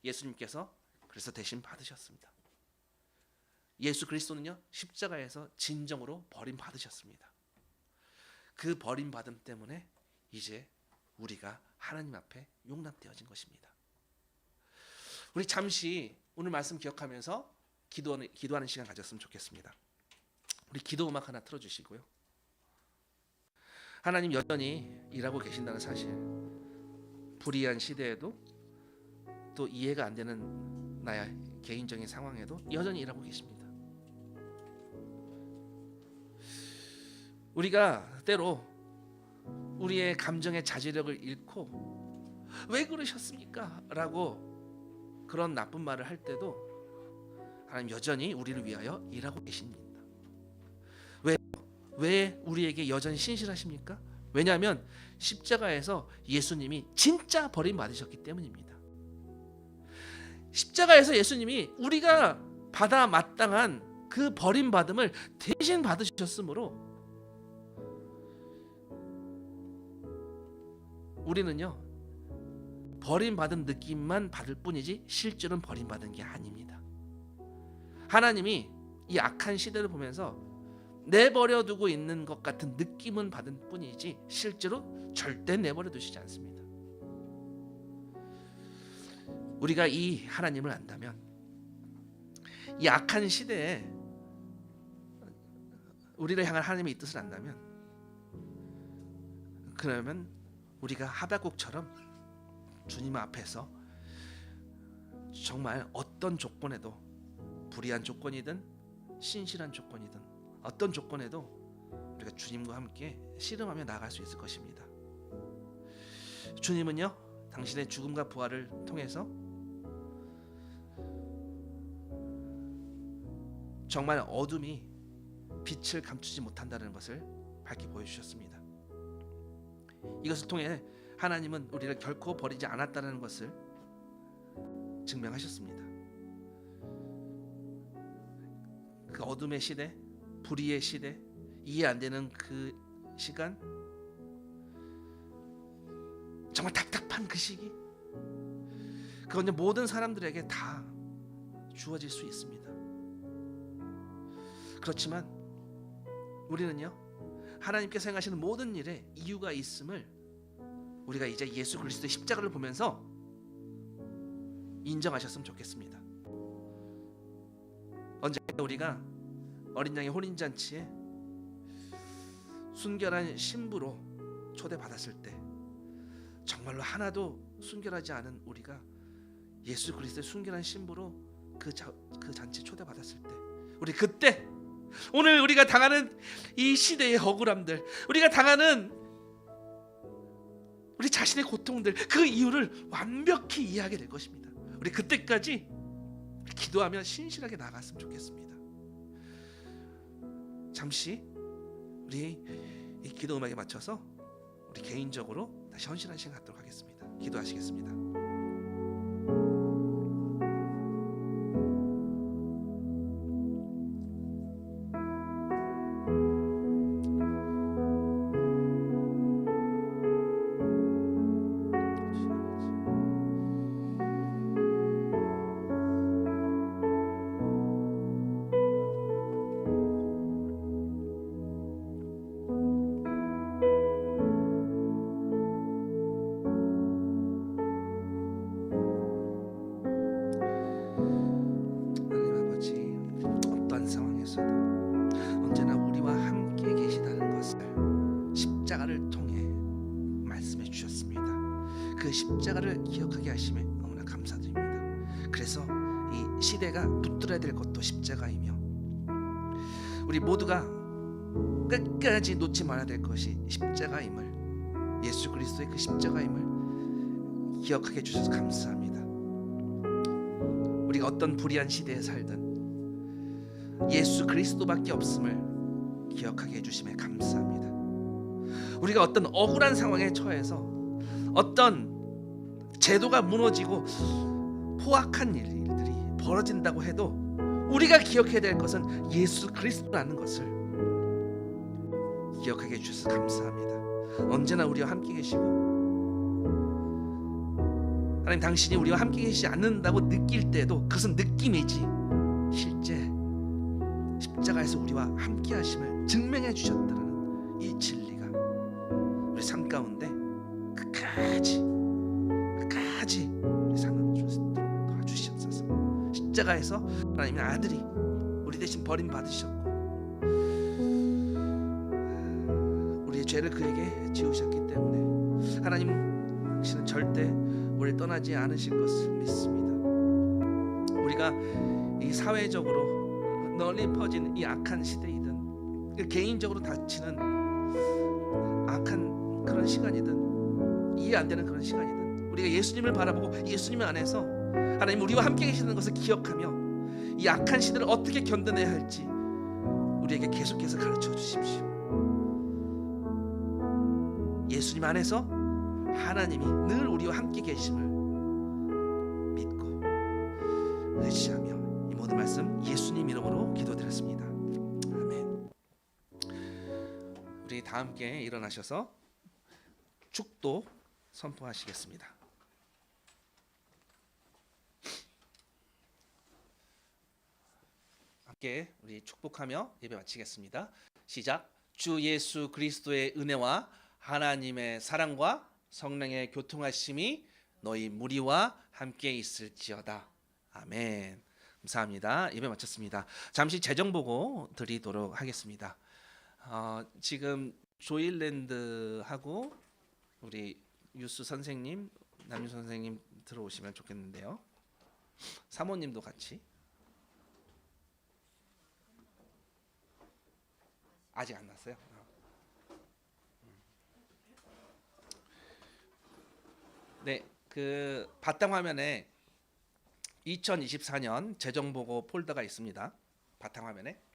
예수님께서 그래서 대신 받으셨습니다. 예수 그리스도는요, 십자가에서 진정으로 버림받으셨습니다. 그 버림받음 때문에 이제 우리가 하나님 앞에 용납되어진 것입니다. 우리 잠시 오늘 말씀 기억하면서 기도하는 시간 가졌으면 좋겠습니다. 우리 기도 음악 하나 틀어주시고요. 하나님 여전히 일하고 계신다는 사실, 불의한 시대에도 또 이해가 안 되는 나의 개인적인 상황에도 여전히 일하고 계십니다. 우리가 때로 우리의 감정의 자제력을 잃고 왜 그러셨습니까? 라고 그런 나쁜 말을 할 때도 하나님 여전히 우리를 위하여 일하고 계십니다. 왜 우리에게 여전히 신실하십니까? 왜냐하면 십자가에서 예수님이 진짜 버림받으셨기 때문입니다. 십자가에서 예수님이 우리가 받아 마땅한 그 버림받음을 대신 받으셨으므로 우리는요, 버림받은 느낌만 받을 뿐이지 실제로는 버림받은 게 아닙니다. 하나님이 이 악한 시대를 보면서 내버려 두고 있는 것 같은 느낌은 받은 뿐이지 실제로 절대 내버려 두시지 않습니다. 우리가 이 하나님을 안다면, 이 악한 시대에 우리를 향한 하나님의 이 뜻을 안다면, 그러면 우리가 하박국처럼 주님 앞에서 정말 어떤 조건에도, 불의한 조건이든 신실한 조건이든 어떤 조건에도 우리가 주님과 함께 씨름하며 나아갈 수 있을 것입니다. 주님은요, 당신의 죽음과 부활을 통해서 정말 어둠이 빛을 감추지 못한다는 것을 밝히 보여주셨습니다. 이것을 통해 하나님은 우리를 결코 버리지 않았다는 것을 증명하셨습니다. 그 어둠의 시대, 불의의 시대, 이해 안 되는 그 시간, 정말 답답한 그 시기, 그건 모든 사람들에게 다 주어질 수 있습니다. 그렇지만 우리는요, 하나님께서 행하시는 모든 일에 이유가 있음을 우리가 이제 예수 그리스도의 십자가를 보면서 인정하셨으면 좋겠습니다. 언젠가 우리가 어린 양의 혼인잔치에 순결한 신부로 초대받았을 때 정말로 하나도 순결하지 않은 우리가 예수 그리스도의 순결한 신부로 그 잔치에 초대받았을 때, 우리 그때 오늘 우리가 당하는 이 시대의 억울함들, 우리가 당하는 우리 자신의 고통들, 그 이유를 완벽히 이해하게 될 것입니다. 우리 그때까지 기도하며 신실하게 나아갔으면 좋겠습니다. 잠시 우리 이 기도 음악에 맞춰서 우리 개인적으로 다시 헌신한 시간 갖도록 하겠습니다. 기도하시겠습니다. 것을 십자가를 통해 말씀해 주셨습니다. 그 십자가를 기억하게 하심에 너무나 감사드립니다. 그래서 이 시대가 붙들어야 될 것도 십자가이며 우리 모두가 끝까지 놓지 말아야 될 것이 십자가임을, 예수 그리스도의 그 십자가임을 기억하게 해주셔서 감사합니다. 우리가 어떤 불의한 시대에 살든 예수 그리스도밖에 없음을 기억하게 해주심에 감사합니다. 우리가 어떤 억울한 상황에 처해서 어떤 제도가 무너지고 포악한 일들이 벌어진다고 해도 우리가 기억해야 될 것은 예수 그리스도라는 것을 기억하게 해주셔서 감사합니다. 언제나 우리와 함께 계시고 하나님, 당신이 우리와 함께 계시지 않는다고 느낄 때도 그것은 느낌이지 실제 십자가에서 우리와 함께 하심을 증명해 주셨다는 이 진리가 우리 삶 가운데 끝까지 우리 삶을 도와주시옵소서. 십자가에서 하나님의 아들이 우리 대신 버림받으셨고 우리의 죄를 그에게 지우셨기 때문에 하나님, 당신은 절대 우리를 떠나지 않으실 것을 믿습니다. 우리가 이 사회적으로 널리 퍼진 이 악한 시대이든 개인적으로 다치는 악한 그런 시간이든 이해 안 되는 그런 시간이든 우리가 예수님을 바라보고 예수님 안에서 하나님 우리와 함께 계시는 것을 기억하며 이 악한 시대를 어떻게 견뎌내야 할지 우리에게 계속해서 가르쳐 주십시오. 예수님 안에서 하나님이 늘 우리와 함께 계심을 믿고 의지하며 이 모든 말씀 예수님 이름으로 기도드렸습니다. 아멘. 우리 다 함께 일어나셔서 축도 선포하시겠습니다. 함께 우리 축복하며 예배 마치겠습니다. 시작. 주 예수 그리스도의 은혜와 하나님의 사랑과 성령의 교통하심이 너희 무리와 함께 있을지어다. 아멘. 감사합니다. 예배 마쳤습니다. 잠시 재정 보고 드리도록 하겠습니다. 지금 조일랜드하고 우리 유스 선생님, 남유 선생님 들어오시면 좋겠는데요. 사모님도 같이. 아직 안 났어요? 네, 그 바탕 화면에 2024년 재정보고 폴더가 있습니다. 바탕 화면에